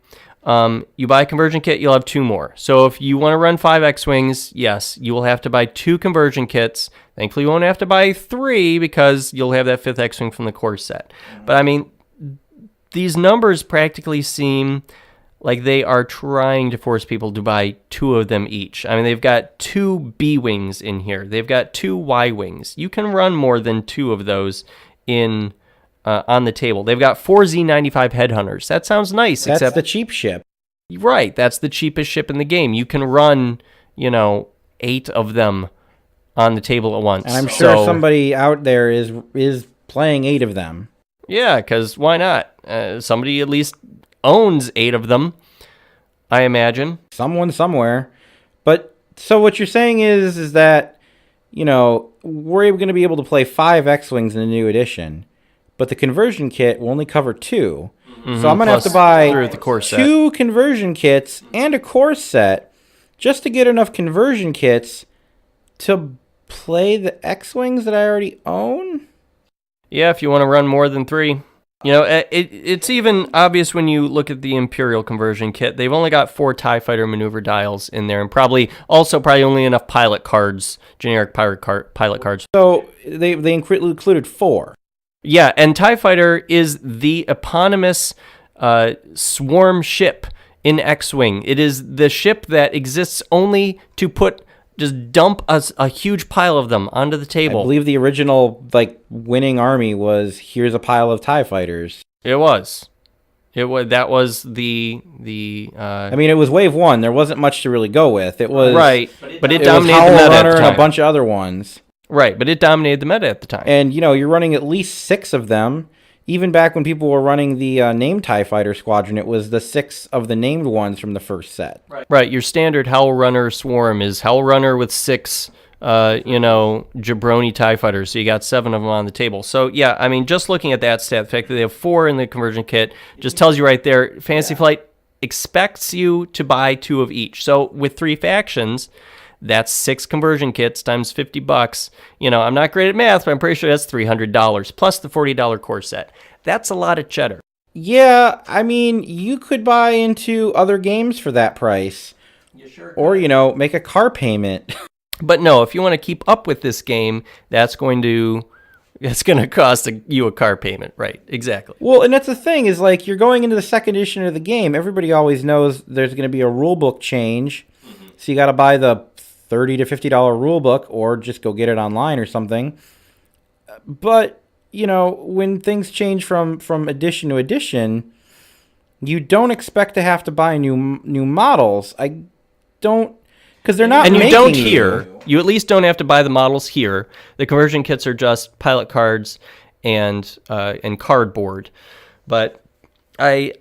You buy a conversion kit, you'll have 2 more. So if you want to run 5 X-Wings, yes, you will have to buy 2 conversion kits. Thankfully, you won't have to buy 3 because you'll have that 5th X-Wing from the core set. But I mean, these numbers practically seem like they are trying to force people to buy 2 of them each. I mean, they've got 2 B-Wings in here. They've got 2 Y-Wings. You can run more than 2 of those in on the table. They've got 4 Z95 Headhunters. That sounds nice. That's except the cheap ship. Right, that's the cheapest ship in the game. You can run, 8 of them on the table at once. And I'm sure somebody out there is playing 8 of them. Yeah, because why not? Somebody at least owns 8 of them, I imagine. Someone somewhere. But so what you're saying is that, we're going to be able to play 5 X-Wings in the new edition, but the conversion kit will only cover 2. Mm-hmm. So I'm going to have to buy the core set. 2 conversion kits and a core set just to get enough conversion kits to play the X-Wings that I already own? Yeah, if you want to run more than 3. It's even obvious when you look at the Imperial conversion kit. They've only got 4 TIE Fighter maneuver dials in there, and probably only enough pilot cards, generic pilot cards. So they included 4. Yeah, and TIE Fighter is the eponymous swarm ship in X-Wing. It is the ship that exists only to just dump a huge pile of them onto the table. I believe the original winning army was, here's a pile of TIE Fighters. It was. That was the. I mean, it was wave 1. There wasn't much to really go with. It was right, but it dominated the meta Runner at the time. And a bunch of other ones. Right, but it dominated the meta at the time. And you're running at least 6 of them. Even back when people were running the named TIE Fighter Squadron, it was the 6 of the named ones from the first set. Right. Your standard Howl Runner swarm is Howl Runner with 6, jabroni TIE Fighters. So you got 7 of them on the table. So, yeah, I mean, just looking at that stat, the fact that they have 4 in the conversion kit just tells you right there, Fantasy Flight expects you to buy 2 of each. So with 3 factions, that's 6 conversion kits times $50. I'm not great at math, but I'm pretty sure that's $300 plus the $40 core set. That's a lot of cheddar. Yeah, I mean, you could buy into other games for that price. You sure could. Or, make a car payment. But no, if you want to keep up with this game, it's going to cost you a car payment. Right, exactly. Well, and that's the thing is, you're going into the second edition of the game. Everybody always knows there's going to be a rulebook change. Mm-hmm. So you got to buy the $30 to $50 rule book, or just go get it online or something. But when things change from edition to edition, you don't expect to have to buy new models. I don't, because they're not. And you don't making here. You at least don't have to buy the models here. The conversion kits are just pilot cards and cardboard. But I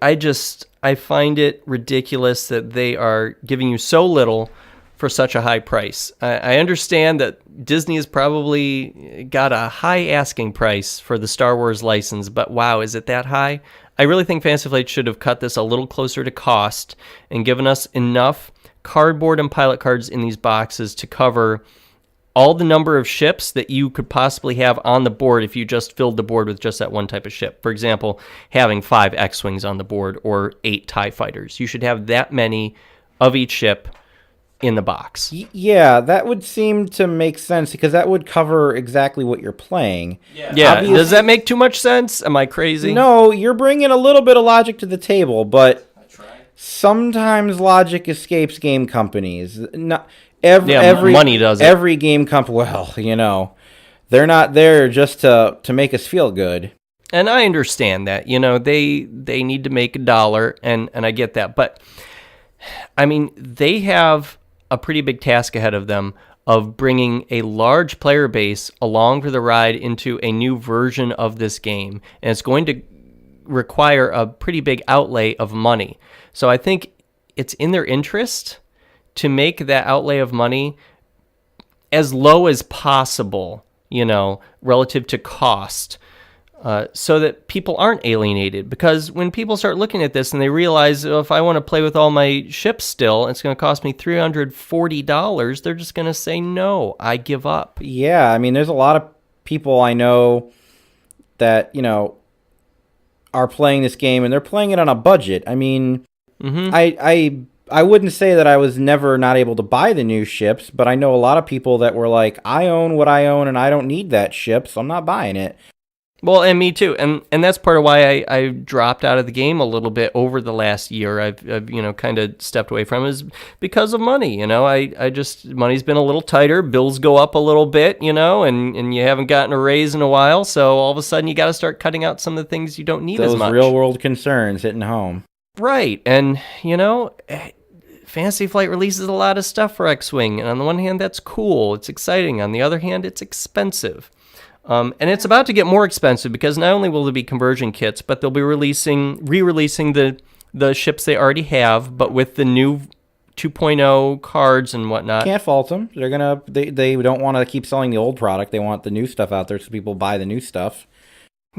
find it ridiculous that they are giving you so little for such a high price. I understand that Disney has probably got a high asking price for the Star Wars license, but wow, is it that high? I really think Fantasy Flight should have cut this a little closer to cost and given us enough cardboard and pilot cards in these boxes to cover all the number of ships that you could possibly have on the board if you just filled the board with just that one type of ship. For example, having 5 X-Wings on the board or 8 TIE Fighters. You should have that many of each ship in the box. Yeah, that would seem to make sense because that would cover exactly what you're playing. Yeah. Does that make too much sense? Am I crazy? No, you're bringing a little bit of logic to the table, but sometimes logic escapes game companies. Not every money does it. Every game company, they're not there just to make us feel good. And I understand that. They need to make $1, and I get that. But I mean, they have a pretty big task ahead of them of bringing a large player base along for the ride into a new version of this game. And it's going to require a pretty big outlay of money. So I think it's in their interest to make that outlay of money as low as possible, relative to cost. so that people aren't alienated. Because when people start looking at this and they realize, oh, if I want to play with all my ships still, it's going to cost me $340, they're just going to say, no, I give up. Yeah, I mean, there's a lot of people I know that, are playing this game, and they're playing it on a budget. I mean, I wouldn't say that I was never not able to buy the new ships, but I know a lot of people that were like, I own what I own, and I don't need that ship, so I'm not buying it. Well, and me too, and that's part of why I dropped out of the game a little bit over the last year. I've kind of stepped away from it is because of money. I just money's been a little tighter. Bills go up a little bit, and you haven't gotten a raise in a while, so all of a sudden you got to start cutting out some of the things you don't need as much. Those real world concerns hitting home. Right, and Fantasy Flight releases a lot of stuff for X-Wing, and on the one hand that's cool, it's exciting. On the other hand, it's expensive. And it's about to get more expensive because not only will there be conversion kits, but they'll be re-releasing the ships they already have, but with the new 2.0 cards and whatnot. Can't fault them. They don't want to keep selling the old product. They want the new stuff out there so people buy the new stuff.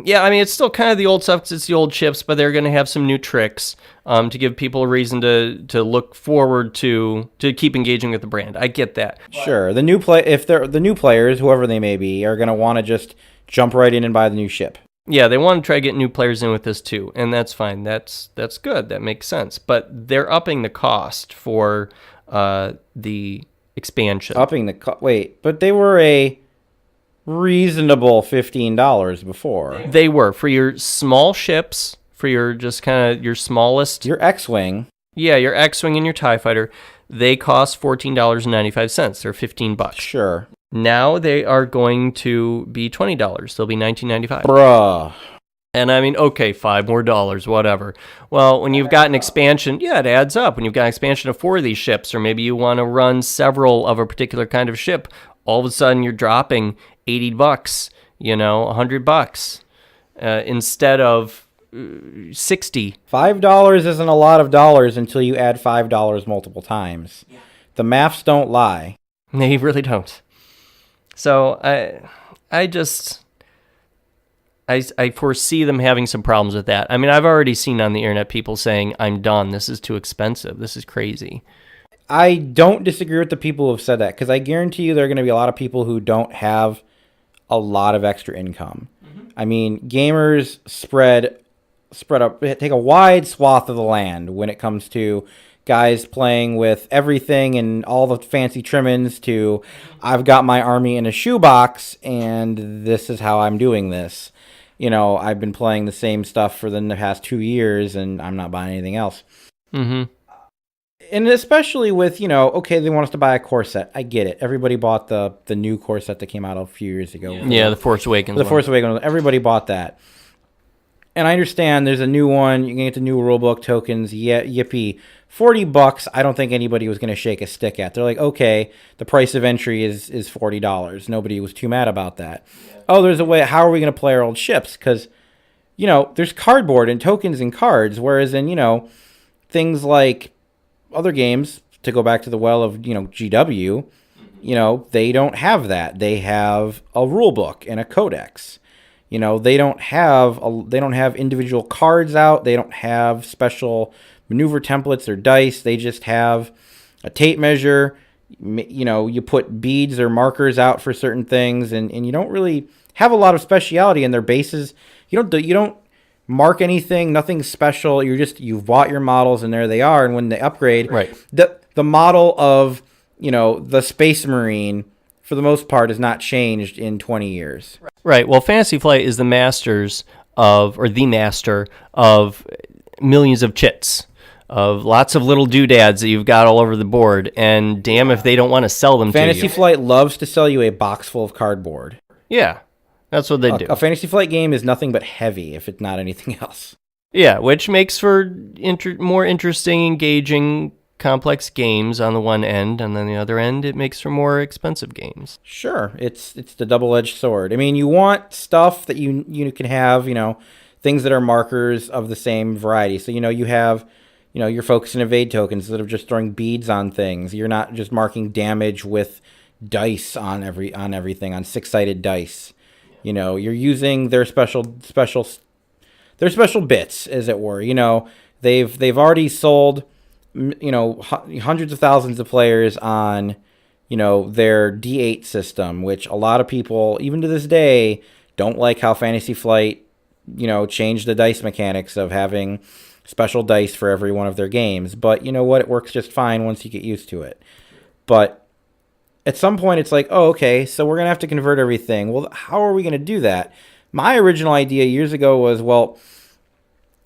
Yeah, I mean, it's still kind of the old stuff because it's the old ships, but they're going to have some new tricks to give people a reason to look forward to keep engaging with the brand. I get that. Sure. If they're the new players, whoever they may be, are going to want to just jump right in and buy the new ship. Yeah, they want to try to get new players in with this too, and that's fine. That's good. That makes sense. But they're upping the cost for the expansion. Wait, but they were a reasonable $15 before. They were for your small ships, for your just kind of your smallest. Your X-Wing. Yeah, your X-Wing and your TIE Fighter. They cost $14.95. They're $15. Sure. Now they are going to be $20. They'll be $19.95. Bruh. And I mean, okay, $5 more, whatever. Well, when you've got an expansion, yeah, it adds up. When you've got an expansion of 4 of these ships, or maybe you want to run several of a particular kind of ship, all of a sudden you're dropping $80, $100 instead of 60. $5 isn't a lot of dollars until you add $5 multiple times. Yeah. The maths don't lie. They really don't. So I foresee them having some problems with that. I mean, I've already seen on the internet people saying, I'm done. This is too expensive. This is crazy. I don't disagree with the people who have said that, because I guarantee you there are going to be a lot of people who don't have a lot of extra income. Mm-hmm. I mean, gamers spread up, take a wide swath of the land when it comes to guys playing with everything and all the fancy trimmings to, I've got my army in a shoebox and this is how I'm doing this. I've been playing the same stuff for the past 2 years and I'm not buying anything else. Mm-hmm. And especially with, okay, they want us to buy a core set. I get it. Everybody bought the new core set that came out a few years ago. Yeah, the Force Awakens. Force Awakens. Everybody bought that. And I understand there's a new one. You can get the new rulebook tokens. Yeah, yippee. $40, I don't think anybody was going to shake a stick at. They're like, okay, the price of entry is $40. Nobody was too mad about that. Yeah. Oh, there's a way. How are we going to play our old ships? Because, there's cardboard and tokens and cards. Whereas in, things like other games, to go back to the well of, GW, they don't have that. They have a rule book and a codex. They don't have individual cards out. They don't have special maneuver templates or dice. They just have a tape measure. You put beads or markers out for certain things, and you don't really have a lot of speciality in their bases. You don't mark anything, nothing special. You've bought your models and there they are. And when they upgrade, right, the model of the Space Marine for the most part has not changed in 20 years. Right. Well, Fantasy Flight is the master of millions of chits, of lots of little doodads that you've got all over the board, and damn if they don't want to sell them to you. Fantasy Flight loves to sell you a box full of cardboard. Yeah. That's what they do. A Fantasy Flight game is nothing but heavy, if it's not anything else. Yeah, which makes for more interesting, engaging, complex games on the one end, and then the other end, it makes for more expensive games. Sure, it's the double-edged sword. I mean, you want stuff that you can have, things that are markers of the same variety. So, you have, your focus and evade tokens instead of just throwing beads on things. You're not just marking damage with dice on everything, on 6-sided dice. You're using their special bits, as it were. They've already sold, hundreds of thousands of players on, their D8 system, which a lot of people, even to this day, don't like how Fantasy Flight, changed the dice mechanics of having special dice for every one of their games. But you know what? It works just fine once you get used to it. But at some point, it's like, oh, okay, so we're going to have to convert everything. Well, how are we going to do that? My original idea years ago was, well,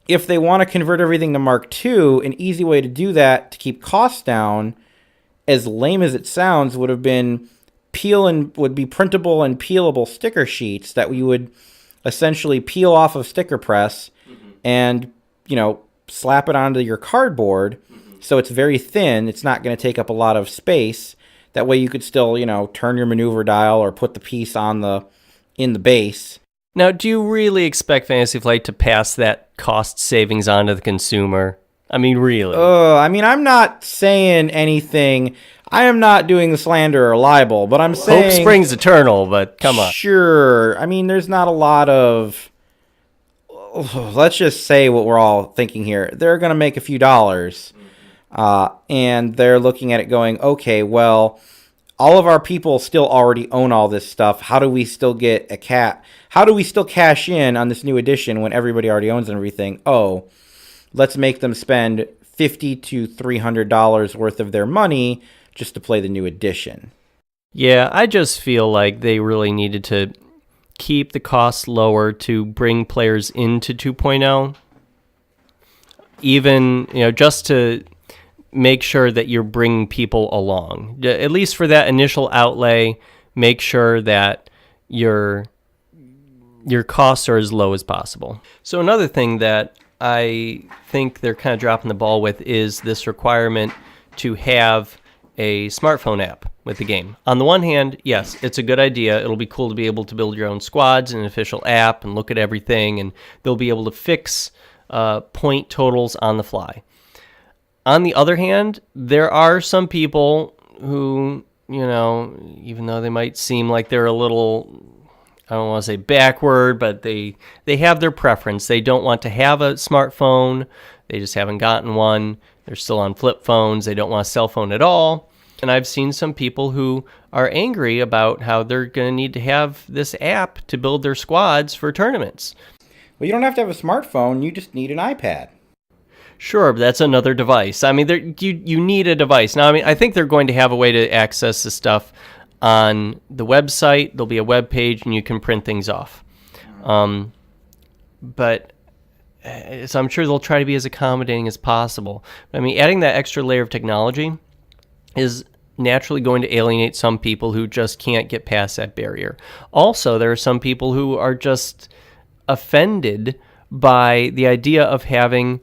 if they want to convert everything to Mark II, an easy way to do that to keep costs down, as lame as it sounds, would have been would be printable and peelable sticker sheets that we would essentially peel off of sticker press and, slap it onto your cardboard. So it's very thin. It's not going to take up a lot of space. That way you could still, turn your maneuver dial or put the piece in the base. Now, do you really expect Fantasy Flight to pass that cost savings on to the consumer? I mean, really? I'm not saying anything. I am not doing the slander or libel, but I'm saying... Hope springs eternal, but come on. Sure. There's not a lot of... Let's just say what we're all thinking here. They're going to make a few dollars. And they're looking at it going, okay, well, all of our people still already own all this stuff. How do we still get how do we still cash in on this new edition when everybody already owns everything? Oh, let's make them spend $50 to $300 worth of their money just to play the new edition. Yeah, I just feel like they really needed to keep the costs lower to bring players into 2.0. Even, just to make sure that you're bringing people along. At least for that initial outlay, make sure that your costs are as low as possible. So another thing that I think they're kind of dropping the ball with is this requirement to have a smartphone app with the game. On the one hand, yes, it's a good idea. It'll be cool to be able to build your own squads in an official app and look at everything, and they'll be able to fix point totals on the fly. On the other hand, there are some people who, even though they might seem like they're a little, I don't want to say backward, but they have their preference. They don't want to have a smartphone. They just haven't gotten one. They're still on flip phones. They don't want a cell phone at all. And I've seen some people who are angry about how they're going to need to have this app to build their squads for tournaments. Well, you don't have to have a smartphone. You just need an iPad. Sure, but that's another device. You need a device. Now, I think they're going to have a way to access the stuff on the website. There'll be a web page, and you can print things off. But so I'm sure they'll try to be as accommodating as possible. Adding that extra layer of technology is naturally going to alienate some people who just can't get past that barrier. Also, there are some people who are just offended by the idea of having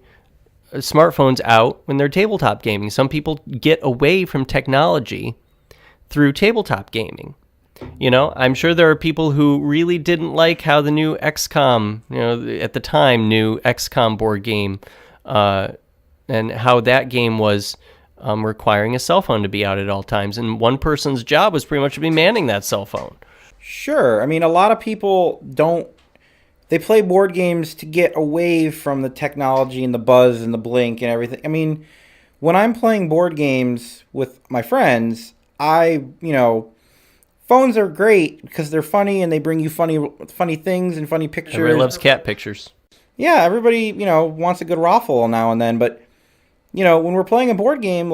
smartphones out when they're tabletop gaming. Some people get away from technology through tabletop gaming. I'm sure there are people who really didn't like how the new XCOM, at the time, new XCOM board game, and how that game was requiring a cell phone to be out at all times. And one person's job was pretty much to be manning that cell phone. Sure. A lot of people they play board games to get away from the technology and the buzz and the blink and everything. When I'm playing board games with my friends, phones are great because they're funny and they bring you funny things and funny pictures. Everybody loves cat pictures. Yeah, everybody, wants a good raffle now and then. But, when we're playing a board game,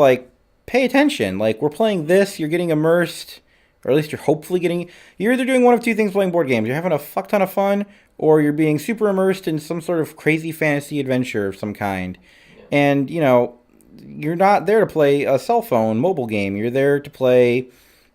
pay attention. We're playing this, you're getting immersed, or at least you're hopefully you're either doing one of two things playing board games. You're having a fuck ton of fun, or you're being super immersed in some sort of crazy fantasy adventure of some kind. And, you're not there to play a cell phone mobile game. You're there to play,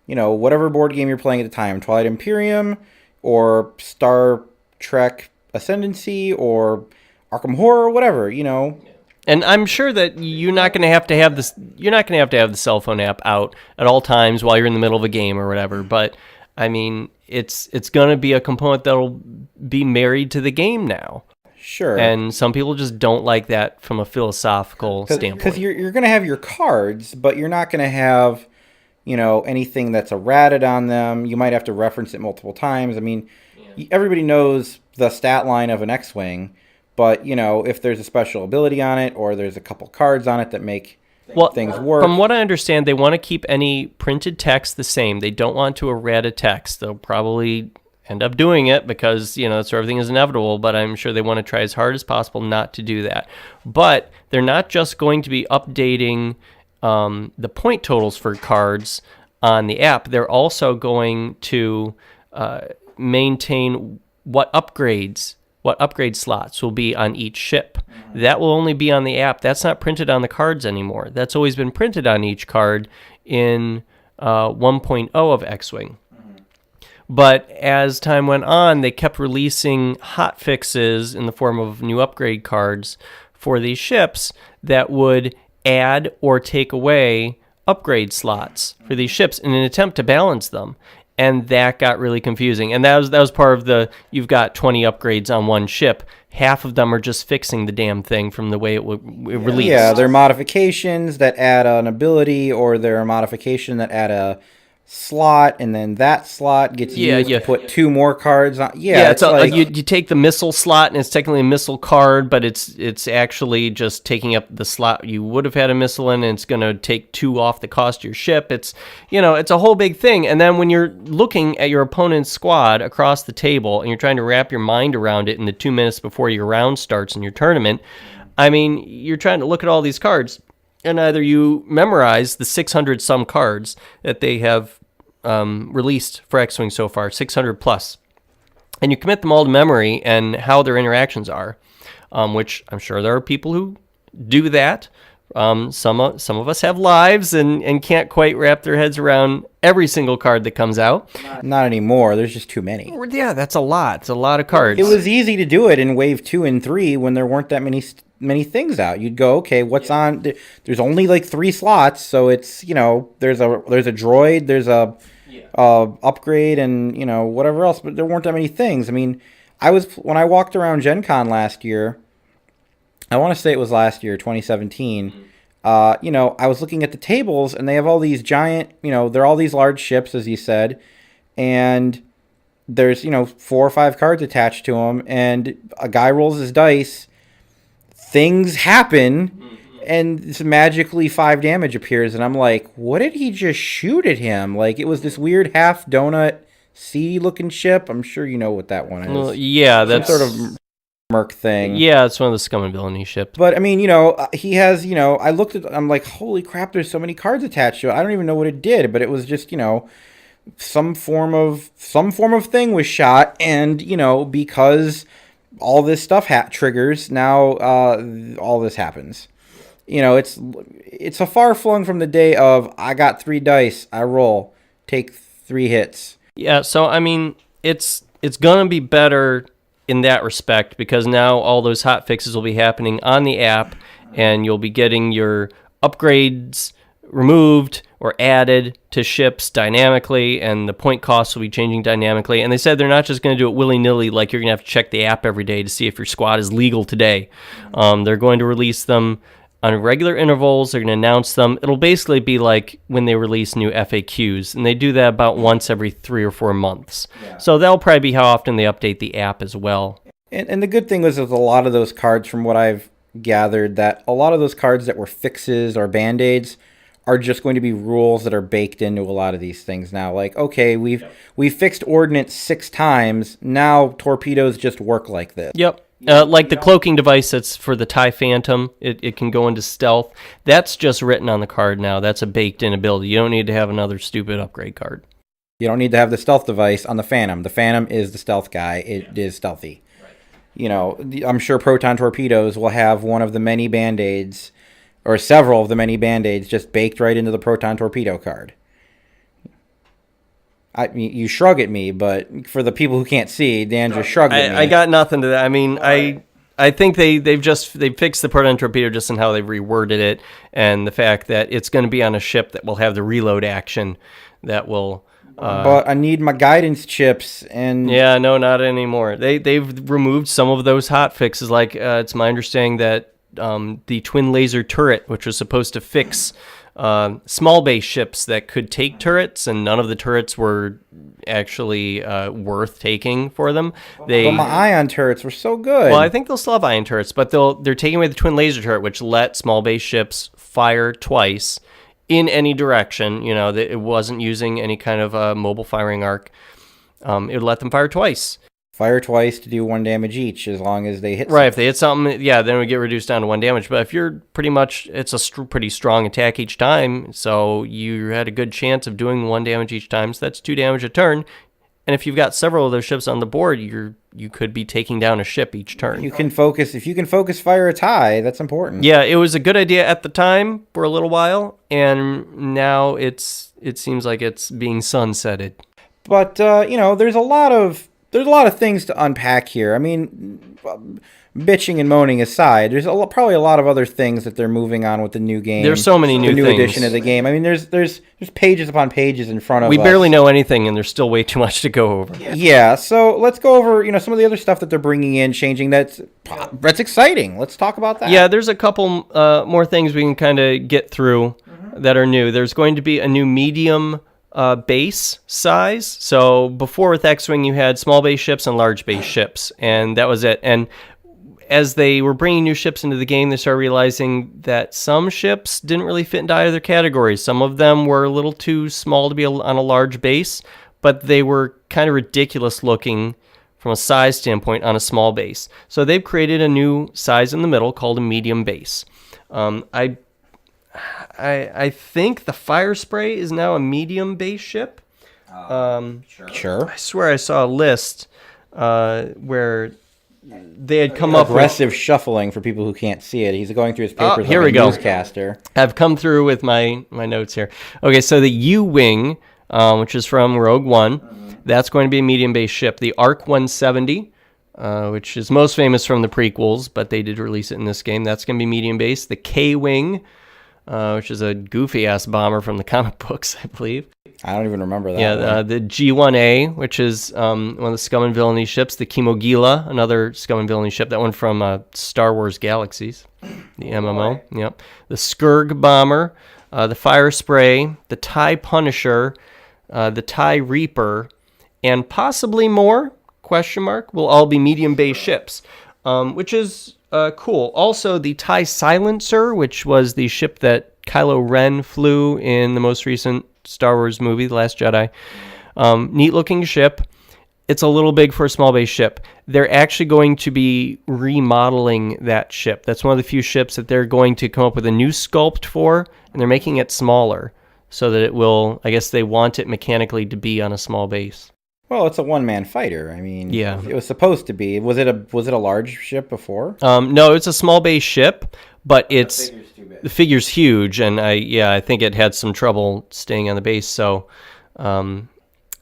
whatever board game you're playing at the time. Twilight Imperium, or Star Trek Ascendancy, or Arkham Horror, whatever, And I'm sure that you're not going to have to have this. You're not going to have the cell phone app out at all times while you're in the middle of a game or whatever. But it's going to be a component that'll be married to the game now. Sure. And some people just don't like that from a philosophical standpoint. Because you're going to have your cards, but you're not going to have, anything that's errated on them. You might have to reference it multiple times. everybody knows the stat line of an X-Wing, but, you know, if there's a special ability on it or there's a couple cards on it that make things work. From what I understand, they want to keep any printed text the same. They don't want to errata text. They'll probably end up doing it because, you know, so everything is inevitable, but I'm sure they want to try as hard as possible not to do that. But they're not just going to be updating the point totals for cards on the app. They're also going to maintain what upgrade slots will be on each ship. That will only be on the app. That's not printed on the cards anymore. That's always been printed on each card in 1.0 of X-Wing. But as time went on, they kept releasing hot fixes in the form of new upgrade cards for these ships that would add or take away upgrade slots for these ships in an attempt to balance them. And that got really confusing. And that was part of you've got 20 upgrades on one ship. Half of them are just fixing the damn thing from the way it released. Yeah, they're modifications that add an ability, or they're a modification that add a slot, and then that slot gets used to put two more cards on. It's like you take the missile slot, and it's technically a missile card, but it's actually just taking up the slot you would have had a missile in, and it's going to take 2 off the cost of your ship. It's a whole big thing. And then when you're looking at your opponent's squad across the table, and you're trying to wrap your mind around it in the 2 minutes before your round starts in your tournament, I mean, you're trying to look at all these cards, and either you memorize the 600 some cards that they have released for X-Wing so far, 600 plus, and you commit them all to memory and how their interactions are, which I'm sure there are people who do that. Some of us have lives and can't quite wrap their heads around every single card that comes out. Not anymore. There's just too many. Yeah, that's a lot. It's a lot of cards. It was easy to do it in Wave 2 and 3 when there weren't that many things out. You'd go, okay, what's on? There's only like 3 slots, so it's, you know, there's a droid, there's a upgrade, and, you know, whatever else, but there weren't that many things. I mean, when I walked around Gen Con last year, I want to say it was last year, 2017, you know, I was looking at the tables, and they have all these giant, you know, they're all these large ships, as you said, and there's, you know, 4 or 5 cards attached to them, and a guy rolls his dice, things happen, and magically 5 damage appears, and I'm like, what did he just shoot at him? Like, it was this weird half donut sea-looking ship. I'm sure you know what that one is. Well, yeah, that's some sort of merc thing. Yeah, it's one of the Scum and Villainy ships. But I mean, you know, he has, you know, I'm like, holy crap, there's so many cards attached to it. I don't even know what it did, but it was just, you know, some form of thing was shot, and, you know, because all this stuff triggers, now all this happens. You know, it's a far flung from the day of, I got 3 dice, I roll, take 3 hits. Yeah, so I mean, it's gonna be better in that respect, because now all those hot fixes will be happening on the app, and you'll be getting your upgrades removed or added to ships dynamically, and the point costs will be changing dynamically. And they said they're not just going to do it willy-nilly, like you're going to have to check the app every day to see if your squad is legal today. They're going to release them on regular intervals. They're going to announce them. It'll basically be like when they release new FAQs, and they do that about once every 3 or 4 months. Yeah. So that'll probably be how often they update the app as well. And the good thing was, with a lot of those cards, from what I've gathered, that a lot of those cards that were fixes or band-aids are just going to be rules that are baked into a lot of these things now. Like, okay, we've fixed ordnance 6 times, now torpedoes just work like this. Yep. Like the cloaking device that's for the TIE Phantom, it can go into stealth. That's just written on the card now. That's a baked-in ability. You don't need to have another stupid upgrade card. You don't need to have the stealth device on the Phantom. The Phantom is the stealth guy. It is stealthy. Right. You know, I'm sure proton torpedoes will have one of the many Band-Aids, or several of the many Band-Aids, just baked right into the proton torpedo card. You shrug at me, but for the people who can't see, Dan just shrugged at me. I got nothing to that. I mean, I think they fixed the proton torpedo just in how they've reworded it, and the fact that it's going to be on a ship that will have the reload action that will. But I need my guidance chips, and yeah, no, not anymore. They've removed some of those hot fixes. Like it's my understanding that the twin laser turret, which was supposed to fix small base ships that could take turrets, and none of the turrets were actually worth taking for them. But my ion turrets were so good. Well, I think they'll still have ion turrets, but they're taking away the twin laser turret, which let small base ships fire twice in any direction. You know, that it wasn't using any kind of mobile firing arc. It would let them fire twice. Fire twice to do 1 damage each, as long as they hit. Right, if they hit something, yeah, then it would get reduced down to 1 damage. But if you're pretty much, it's a pretty strong attack each time, so you had a good chance of doing 1 damage each time. So that's 2 damage a turn. And if you've got several of those ships on the board, you could be taking down a ship each turn. You can focus. If you can focus fire a tie, that's important. Yeah, it was a good idea at the time for a little while, and now it seems like it's being sunsetted. But there's a lot of things to unpack here. I mean, bitching and moaning aside, there's probably a lot of other things that they're moving on with the new game. There's so many new things. things. Edition of the game. I mean, there's pages upon pages in front of us. We barely know anything, and there's still way too much to go over. Yeah, so let's go over some of the other stuff that they're bringing in, changing. That's exciting. Let's talk about that. Yeah, there's a couple more things we can kind of get through that are new. There's going to be a new medium base size. So before with X-Wing, you had small base ships and large base ships, and that was it. And as they were bringing new ships into the game, they started realizing that some ships didn't really fit into either category. Some of them were a little too small to be on a large base, but they were kind of ridiculous looking from a size standpoint on a small base. So they've created a new size in the middle called a medium base. I think the Fire Spray is now a medium base ship. Sure. I swear I saw a list where they had come up with... Aggressive shuffling for people who can't see it. He's going through his papers here like we a go. newscaster. I've come through with my notes here. Okay, so the U-Wing, which is from Rogue One, that's going to be a medium base ship. The ARC 170, which is most famous from the prequels, but they did release it in this game, that's going to be medium base. The K-Wing, which is a goofy-ass bomber from the comic books, I believe. I don't even remember that. Yeah, the G-1A, which is one of the Scum and Villainy ships. The Kimogila, another Scum and Villainy ship. That one from Star Wars Galaxies, the MMO. Yep. The Skurg bomber, the Fire Spray, the TIE Punisher, the TIE Reaper, and possibly more, will all be medium base ships, which is cool. Also, the TIE Silencer, which was the ship that Kylo Ren flew in the most recent Star Wars movie, The Last Jedi. Neat looking ship. It's a little big for a small base ship. They're actually going to be remodeling that ship. That's one of the few ships that they're going to come up with a new sculpt for, and they're making it smaller so that it will, I guess they want it mechanically to be on a small base. Well, it's a one-man fighter. I mean, yeah. It was supposed to be. Was it a large ship before? No, it's a small base ship, but the figure's huge, and I think it had some trouble staying on the base. So, they're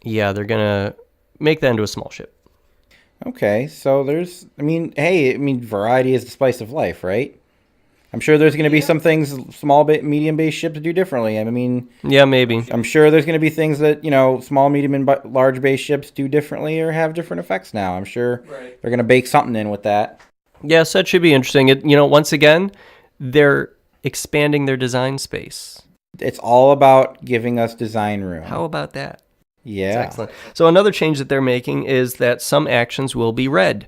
gonna make that into a small ship. Okay, so variety is the spice of life, right? I'm sure there's going to be some things medium base ships do differently. I mean, yeah, maybe. I'm sure there's going to be things that small, medium, and large base ships do differently or have different effects now. I'm sure they're going to bake something in with that. Yes, that should be interesting. Once again, they're expanding their design space. It's all about giving us design room. How about that? Yeah. That's excellent. So another change that they're making is that some actions will be read.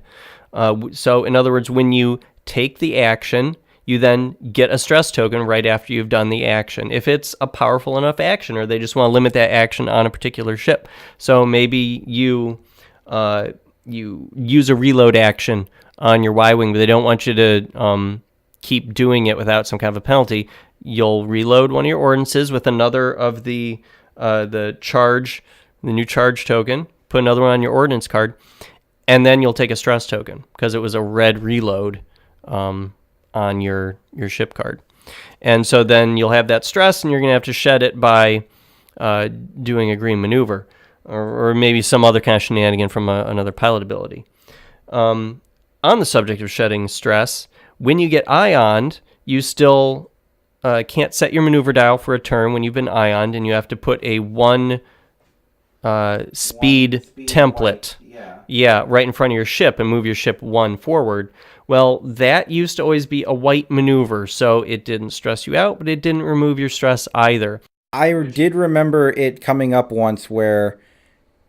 So in other words, when you take the action, you then get a stress token right after you've done the action, if it's a powerful enough action, or they just want to limit that action on a particular ship. So maybe you use a reload action on your Y-Wing, but they don't want you to keep doing it without some kind of a penalty. You'll reload one of your ordinances with another of the new charge token, put another one on your ordinance card, and then you'll take a stress token because it was a red reload on your ship card. And so then you'll have that stress, and you're going to have to shed it by doing a green maneuver, or maybe some other kind of shenanigan from another pilot ability. On the subject of shedding stress, when you get ioned, you still can't set your maneuver dial for a turn when you've been ioned, and you have to put a one speed template Yeah, right in front of your ship and move your ship 1 forward. Well, that used to always be a white maneuver, so it didn't stress you out, but it didn't remove your stress either. I did remember it coming up once where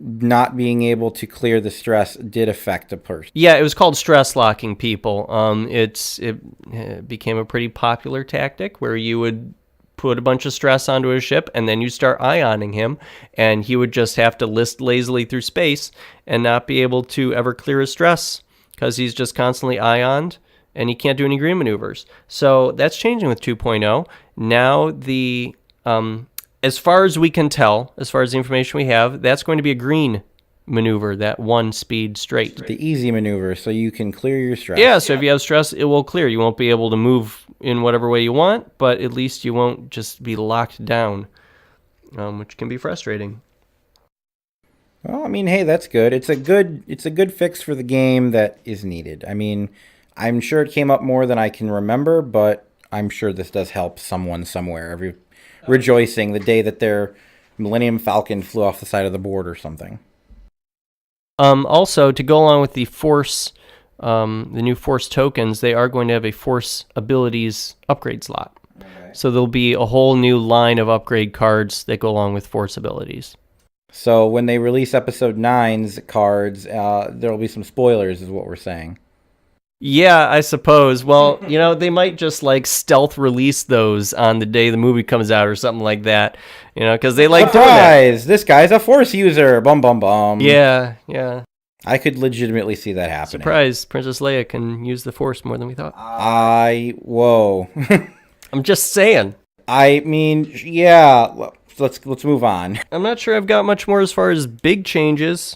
not being able to clear the stress did affect a person. Yeah, it was called stress locking people. It became a pretty popular tactic where you would put a bunch of stress onto a ship and then you start ioning him, and he would just have to list lazily through space and not be able to ever clear his stress because he's just constantly ioned and he can't do any green maneuvers. So that's changing with 2.0. Now as far as we can tell, as far as the information we have, that's going to be a green maneuver, that 1 speed straight. The easy maneuver, so you can clear your stress. Yeah, so if you have stress, it will clear. You won't be able to move in whatever way you want, but at least you won't just be locked down, which can be frustrating. Well, I mean, hey, that's good. It's a good fix for the game that is needed. I mean, I'm sure it came up more than I can remember, but I'm sure this does help someone somewhere. Rejoicing the day that their Millennium Falcon flew off the side of the board or something. Also, to go along with the Force, the new Force tokens, they are going to have a Force abilities upgrade slot. Okay. So there'll be a whole new line of upgrade cards that go along with Force abilities. So when they release Episode 9's cards, there'll be some spoilers, is what we're saying. Yeah, I suppose. Well, they might just stealth release those on the day the movie comes out or something like that. Because they like doing that. This guy's a Force user. Bum, bum, bum. Yeah. I could legitimately see that happening. Surprise, Princess Leia can use the Force more than we thought. Whoa. I'm just saying. I mean, yeah. Let's move on. I'm not sure I've got much more as far as big changes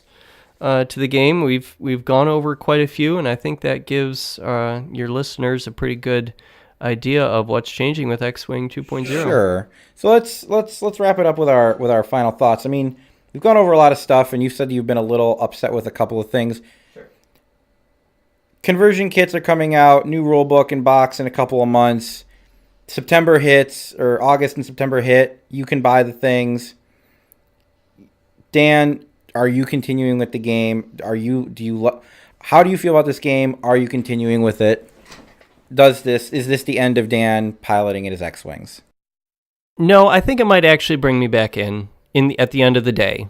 to the game. We've gone over quite a few, and I think that gives your listeners a pretty good idea of what's changing with X-Wing 2.0. Sure. So let's wrap it up with our final thoughts. I mean, we've gone over a lot of stuff, and you said you've been a little upset with a couple of things. Sure. Conversion kits are coming out, new rulebook and box in a couple of months. September hits, or August and September hit. You can buy the things. Dan, are you continuing with the game? How do you feel about this game? Are you continuing with it? Is this the end of Dan piloting it as X-Wings? No, I think it might actually bring me back at the end of the day.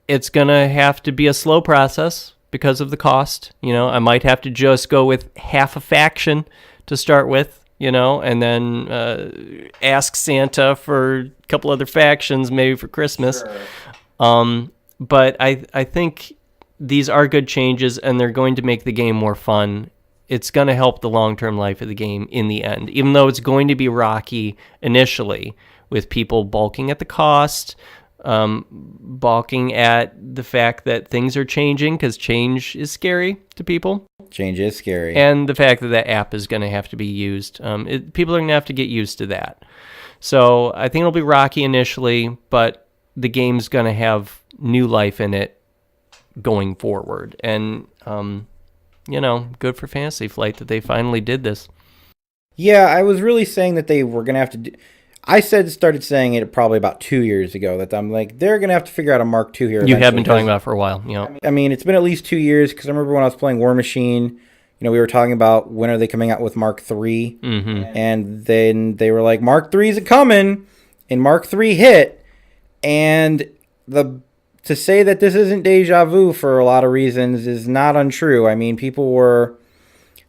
It's going to have to be a slow process because of the cost. I might have to just go with half a faction to start with, and then ask Santa for a couple other factions maybe for Christmas. Sure. But I think these are good changes, and they're going to make the game more fun. It's going to help the long-term life of the game in the end, even though it's going to be rocky initially with people balking at the cost, balking at the fact that things are changing because change is scary to people. Change is scary. And the fact that app is going to have to be used. People are going to have to get used to that. So I think it'll be rocky initially, but the game's going to have new life in it going forward. And, good for Fantasy Flight that they finally did this. Yeah, I was really saying that they were going to have to I started saying it probably about 2 years ago, that I'm like, they're going to have to figure out a Mark II here. You have been talking about it for a while. I mean, it's been at least 2 years, because I remember when I was playing War Machine, we were talking about when are they coming out with Mark III, and then they were like, Mark III's coming, and Mark III hit, and to say that this isn't deja vu for a lot of reasons is not untrue. I mean,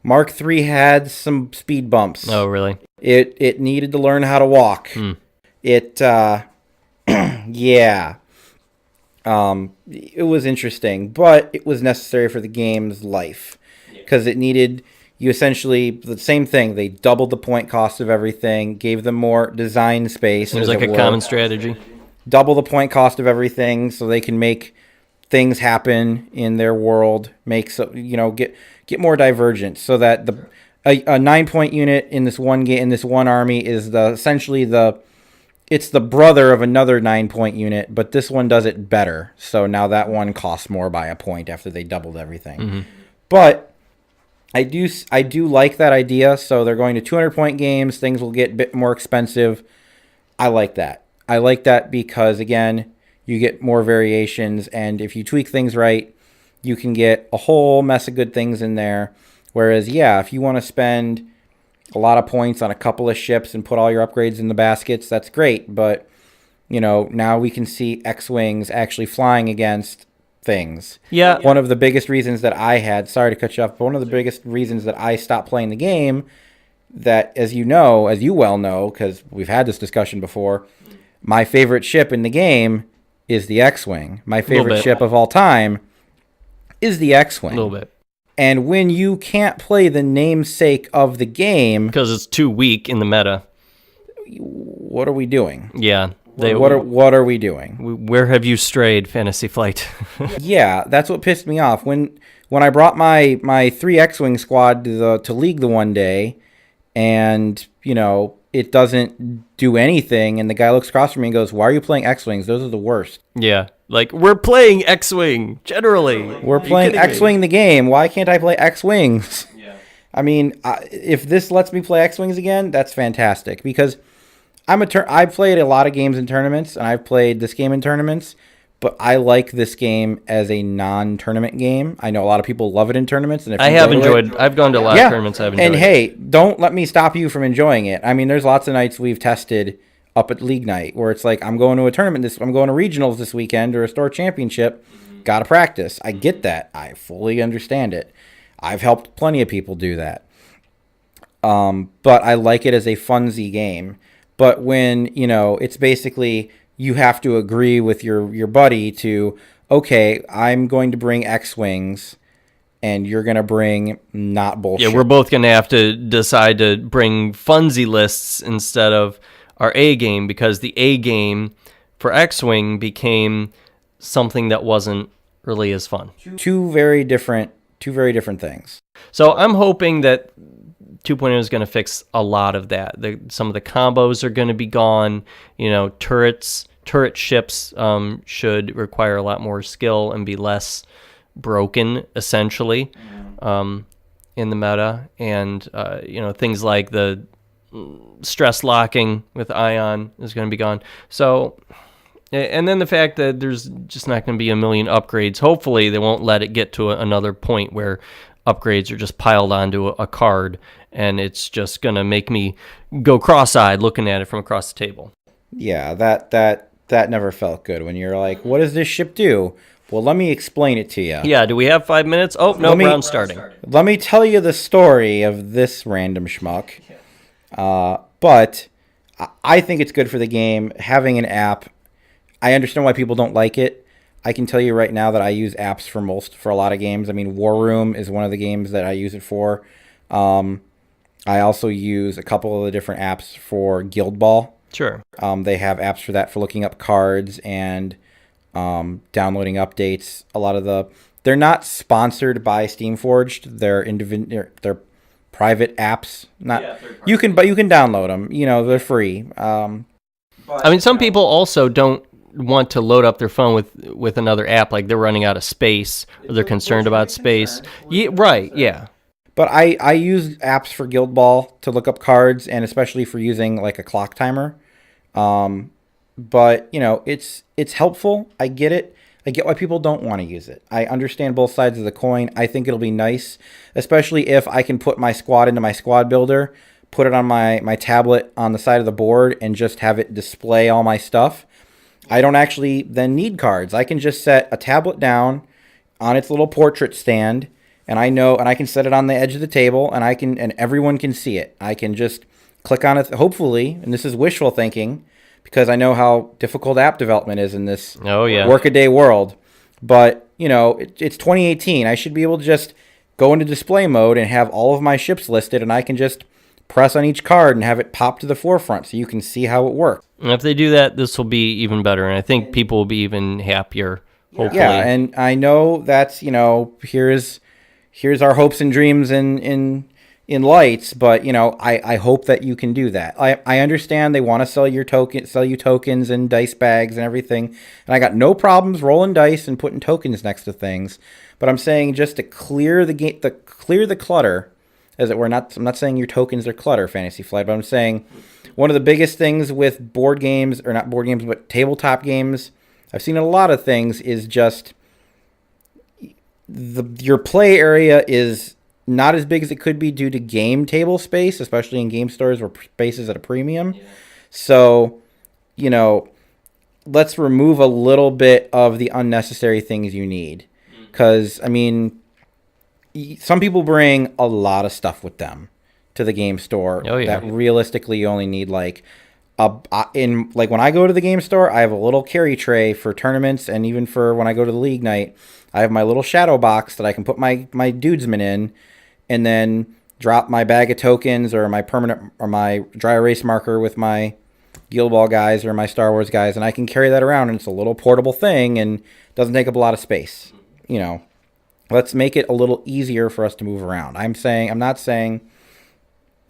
Mark III had some speed bumps. Oh, really? It needed to learn how to walk. It was interesting, but it was necessary for the game's life, because it needed, you essentially, the same thing. They doubled the point cost of everything, gave them more design space. It was like a common strategy. Double the point cost of everything so they can make things happen in their world, get more divergence, so that a 9-point unit in this one game, in this one army, is it's the brother of another 9-point unit, but this one does it better. So now that one costs more by a point after they doubled everything. Mm-hmm. But I do like that idea. So they're going to 200-point games. Things will get a bit more expensive. I like that. I like that because, again, you get more variations, and if you tweak things right, you can get a whole mess of good things in there. Whereas, yeah, if you want to spend a lot of points on a couple of ships and put all your upgrades in the baskets, that's great. But, now we can see X-Wings actually flying against things. Yeah. One of the biggest reasons that I had, sorry to cut you off, but one of the biggest reasons that I stopped playing the game, that, as you well know, because we've had this discussion before, my favorite ship in the game is the X-Wing. My favorite ship of all time is the X-Wing. A little bit. And when you can't play the namesake of the game, because it's too weak in the meta, what are we doing? Yeah. What are we doing? Where have you strayed, Fantasy Flight? Yeah, that's what pissed me off. When I brought my 3 X-Wing squad to League the one day, and, it doesn't do anything, and the guy looks across from me and goes, "Why are you playing X-Wings? Those are the worst." Yeah, like, we're playing X-Wing, generally. We're playing X-Wing the game. Why can't I play X-Wings? Yeah. I mean, if this lets me play X-Wings again, that's fantastic, because I've played a lot of games in tournaments, and I've played this game in tournaments, but I like this game as a non-tournament game. I know a lot of people love it in tournaments, and if I've gone to a lot of tournaments. I've enjoyed it. And hey, don't let me stop you from enjoying it. I mean, there's lots of nights we've tested up at League Night where it's like, I'm going to a tournament I'm going to regionals this weekend or a store championship. Got to practice. I get that. I fully understand it. I've helped plenty of people do that. But I like it as a funsy game. But when, it's basically you have to agree with your buddy to, okay, I'm going to bring X-Wings and you're going to bring not bullshit. Yeah, we're both going to have to decide to bring funsy lists instead of our A game, because the A game for X-Wing became something that wasn't really as fun. Two very different things. So I'm hoping that 2.0 is going to fix a lot of that. Some of the combos are going to be gone. Turret ships should require a lot more skill and be less broken, essentially, in the meta. And, things like the stress locking with Ion is going to be gone. So, and then the fact that there's just not going to be a million upgrades. Hopefully they won't let it get to another point where upgrades are just piled onto a card, and it's just going to make me go cross-eyed looking at it from across the table. Yeah, that never felt good when you're like, what does this ship do? Well, let me explain it to you. Yeah, do we have 5 minutes? Oh, no, round starting. Let me tell you the story of this random schmuck. But I think it's good for the game, having an app. I understand why people don't like it. I can tell you right now that I use apps for a lot of games. I mean, War Room is one of the games that I use it for. I also use a couple of the different apps for Guild Ball. Sure. They have apps for that, for looking up cards and downloading updates. They're not sponsored by Steamforged. They're private apps. You can download them. They're free. Some people also don't want to load up their phone with another app, like they're running out of space or they're concerned about space. Yeah, right. Yeah. But I use apps for Guild Ball to look up cards, and especially for using like a clock timer. But it's helpful. I get it. I get why people don't want to use it. I understand both sides of the coin. I think it'll be nice, especially if I can put my squad into my squad builder, put it on my tablet on the side of the board, and just have it display all my stuff. I don't actually then need cards. I can just set a tablet down on its little portrait stand, and I can set it on the edge of the table, and everyone can see it. I can just click on it, hopefully, and this is wishful thinking, because I know how difficult app development is in this workaday world. But, it's 2018. I should be able to just go into display mode and have all of my ships listed, and I can just press on each card and have it pop to the forefront so you can see how it works. And if they do that, this will be even better, and I think people will be even happier, hopefully. Yeah, and I know that's, here's our hopes and dreams in lights, but I hope that you can do that. I understand they want to sell you tokens and dice bags and everything, and I got no problems rolling dice and putting tokens next to things. But I'm saying just to clear the clutter, as it were. I'm not saying your tokens are clutter, Fantasy Flight, but I'm saying one of the biggest things with board games, or not board games, but tabletop games, I've seen a lot of things, is just your play area is not as big as it could be due to game table space, especially in game stores where space is at a premium. Yeah. So, let's remove a little bit of the unnecessary things you need. Because, I mean, some people bring a lot of stuff with them to the game store that realistically you only need like when I go to the game store, I have a little carry tray for tournaments, and even for when I go to the league night, I have my little shadow box that I can put my dudesman in, and then drop my bag of tokens or my permanent or my dry erase marker with my Guild Ball guys or my Star Wars guys, and I can carry that around, and it's a little portable thing and doesn't take up a lot of space. Let's make it a little easier for us to move around. I'm not saying.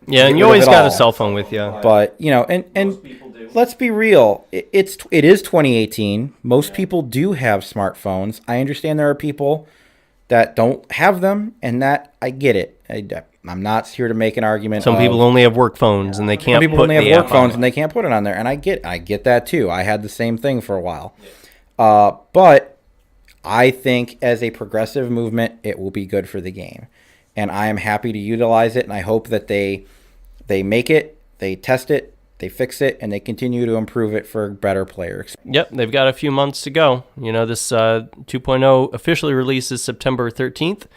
Yeah, and you always got a cell phone with you. But, and let's be real. It is 2018. Most people do have smartphones. I understand there are people that don't have them, and that I get it. I'm not here to make an argument. Some people only have work phones, and they can't. Some people only have work phones, and they can't put it on there. And I get that too. I had the same thing for a while. But I think as a progressive movement, it will be good for the game, and I am happy to utilize it. And I hope that they make it, they test it, they fix it, and they continue to improve it for better player experience. Yep, they've got a few months to go. This 2.0 officially releases September 13th,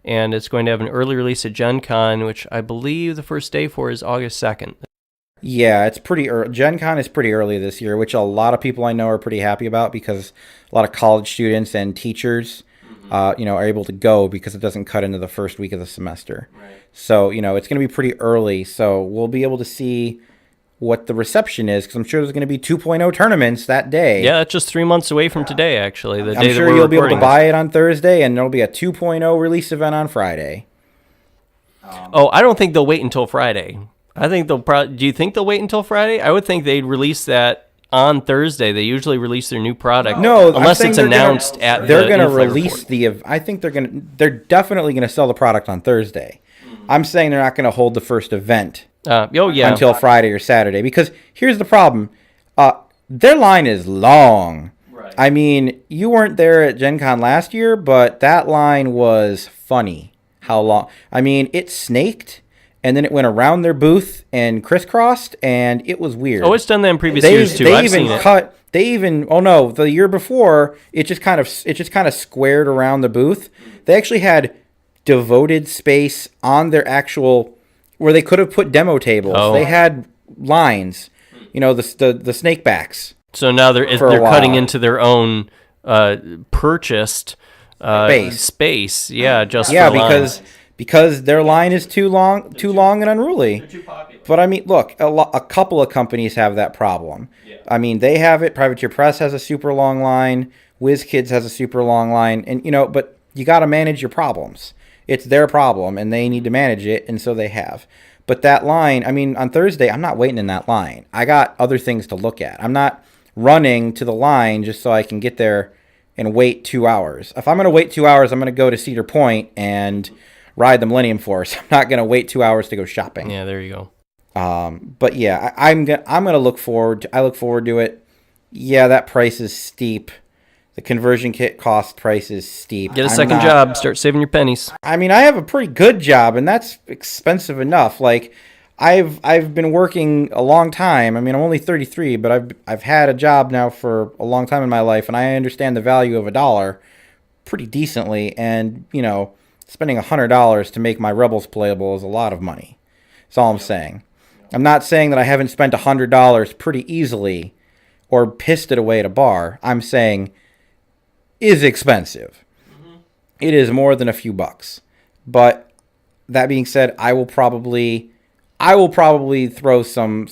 and it's going to have an early release at Gen Con, which I believe the first day for is August 2nd. Yeah, it's pretty early. Gen Con is pretty early this year, which a lot of people I know are pretty happy about because a lot of college students and teachers are able to go because it doesn't cut into the first week of the semester. Right. So, it's going to be pretty early. So we'll be able to see what the reception is because I'm sure there's going to be 2.0 tournaments that day. Yeah, it's just 3 months away from today, actually. I'm sure you'll be able to buy it on Thursday, and there'll be a 2.0 release event on Friday. I don't think they'll wait until Friday. I think they'll do you think they'll wait until Friday? I would think they'd release that on Thursday. They usually release their new product. No, unless it's announced at they're going to release report. I think they're definitely going to sell the product on Thursday. I'm saying they're not going to hold the first event until Friday or Saturday because here's the problem. Their line is long. Right. I mean, you weren't there at Gen Con last year, but that line was funny. How long? I mean, it snaked. And then it went around their booth and crisscrossed, and it was weird. Oh, it's done that in previous years too. I've seen it. The year before, it just kind of squared around the booth. They actually had devoted space on their actual where they could have put demo tables. Oh. They had lines, the snake backs. So now they're cutting into their own purchased space. Yeah, just for lines. Because their line is too long and unruly. They're too popular. But I mean, look, a couple of companies have that problem. Yeah. I mean, they have it. Privateer Press has a super long line. WizKids has a super long line, and but you got to manage your problems. It's their problem, and they need to manage it, and so they have. But that line, I mean, on Thursday, I'm not waiting in that line. I got other things to look at. I'm not running to the line just so I can get there and wait 2 hours. If I'm going to wait 2 hours, I'm going to go to Cedar Point and ride the Millennium Force. I'm not going to wait 2 hours to go shopping. Yeah, there you go. But yeah, I'm gonna look forward. I look forward to it. Yeah, that price is steep. The conversion kit cost price is steep. Get a second job. Start saving your pennies. I mean, I have a pretty good job, and that's expensive enough. Like, I've been working a long time. I mean, I'm only 33, but I've had a job now for a long time in my life, and I understand the value of $1 pretty decently. And spending $100 to make my Rebels playable is a lot of money. That's all I'm saying. I'm not saying that I haven't spent $100 pretty easily or pissed it away at a bar. I'm saying is expensive. Mm-hmm. It is more than a few bucks. But that being said, I will probably throw some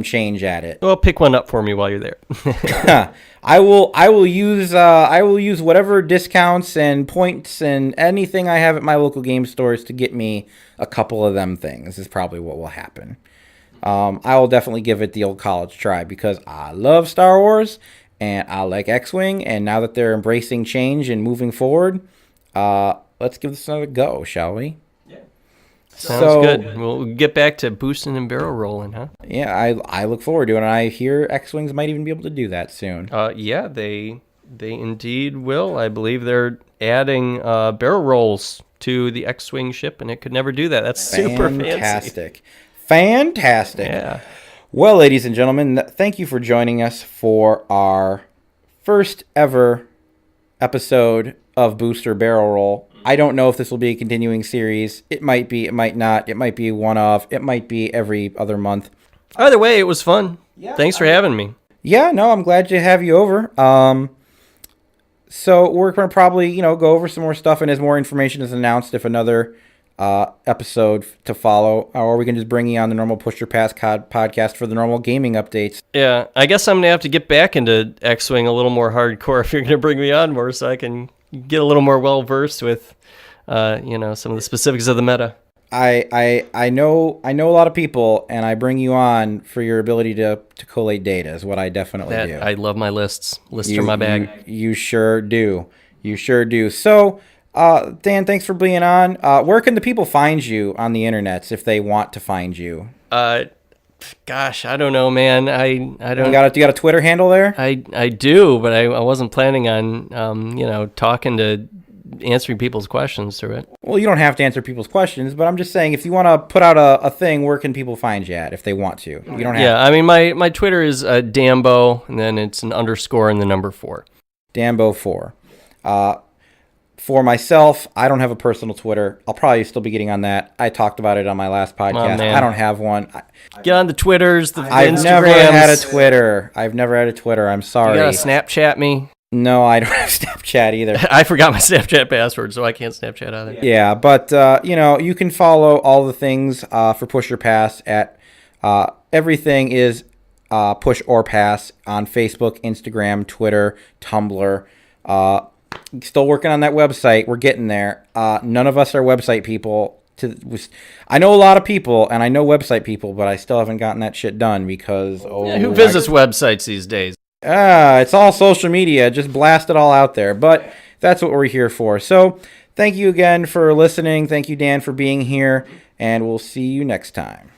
change at it. Well, pick one up for me while you're there. I will use whatever discounts and points and anything I have at my local game stores to get me a couple of them things. Is probably what will happen. I will definitely give it the old college try because I love Star Wars and I like X-Wing. And now that they're embracing change and moving forward, let's give this another go, shall we? Sounds good. We'll get back to boosting and barrel rolling, huh? Yeah, I look forward to it, and I hear X-Wings might even be able to do that soon. Yeah, they They indeed will. I believe they're adding barrel rolls to the X-Wing ship, and it could never do that. That's super fancy. Fantastic. Yeah. Well, ladies and gentlemen, thank you for joining us for our first ever episode of Booster Barrel Roll. I don't know if this will be a continuing series. It might be, it might not. It might be one-off. It might be every other month. Either way, it was fun. Yeah, Thanks for having me. Yeah, no, I'm glad to have you over. So we're going to probably, go over some more stuff, and as more information is announced, if another episode to follow, or we can just bring you on the normal Push Your Pass podcast for the normal gaming updates. Yeah, I guess I'm going to have to get back into X-Wing a little more hardcore if you're going to bring me on more, so I can get a little more well-versed with, some of the specifics of the meta. I know a lot of people, and I bring you on for your ability to collate data is what I definitely do. I love my lists. Lists are my bag. You sure do. You sure do. So, Dan, thanks for being on. Where can the people find you on the internets if they want to find you? Gosh, I don't know, man. I don't. You got a Twitter handle there? I do, but I wasn't planning on talking to answering people's questions through it. Well, you don't have to answer people's questions, but I'm just saying if you want to put out a thing, where can people find you at if they want to? You don't have to. I mean, my Twitter is Dambo, and then it's an underscore and the number 4. Dambo4. For myself, I don't have a personal Twitter. I'll probably still be getting on that. I talked about it on my last podcast. I don't have one. Get on the Twitters, the Instagrams. I've never had a Twitter. I'm sorry. You gotta Snapchat me. No, I don't have Snapchat either. I forgot my Snapchat password, so I can't Snapchat either. Yeah, but, you can follow all the things for Push or Pass at everything is Push or Pass on Facebook, Instagram, Twitter, Tumblr. Still working on that website. We're getting there. None of us are website people. I know a lot of people, and I know website people, but I still haven't gotten that shit done because... who visits websites these days? It's all social media. Just blast it all out there. But that's what we're here for. So thank you again for listening. Thank you, Dan, for being here. And we'll see you next time.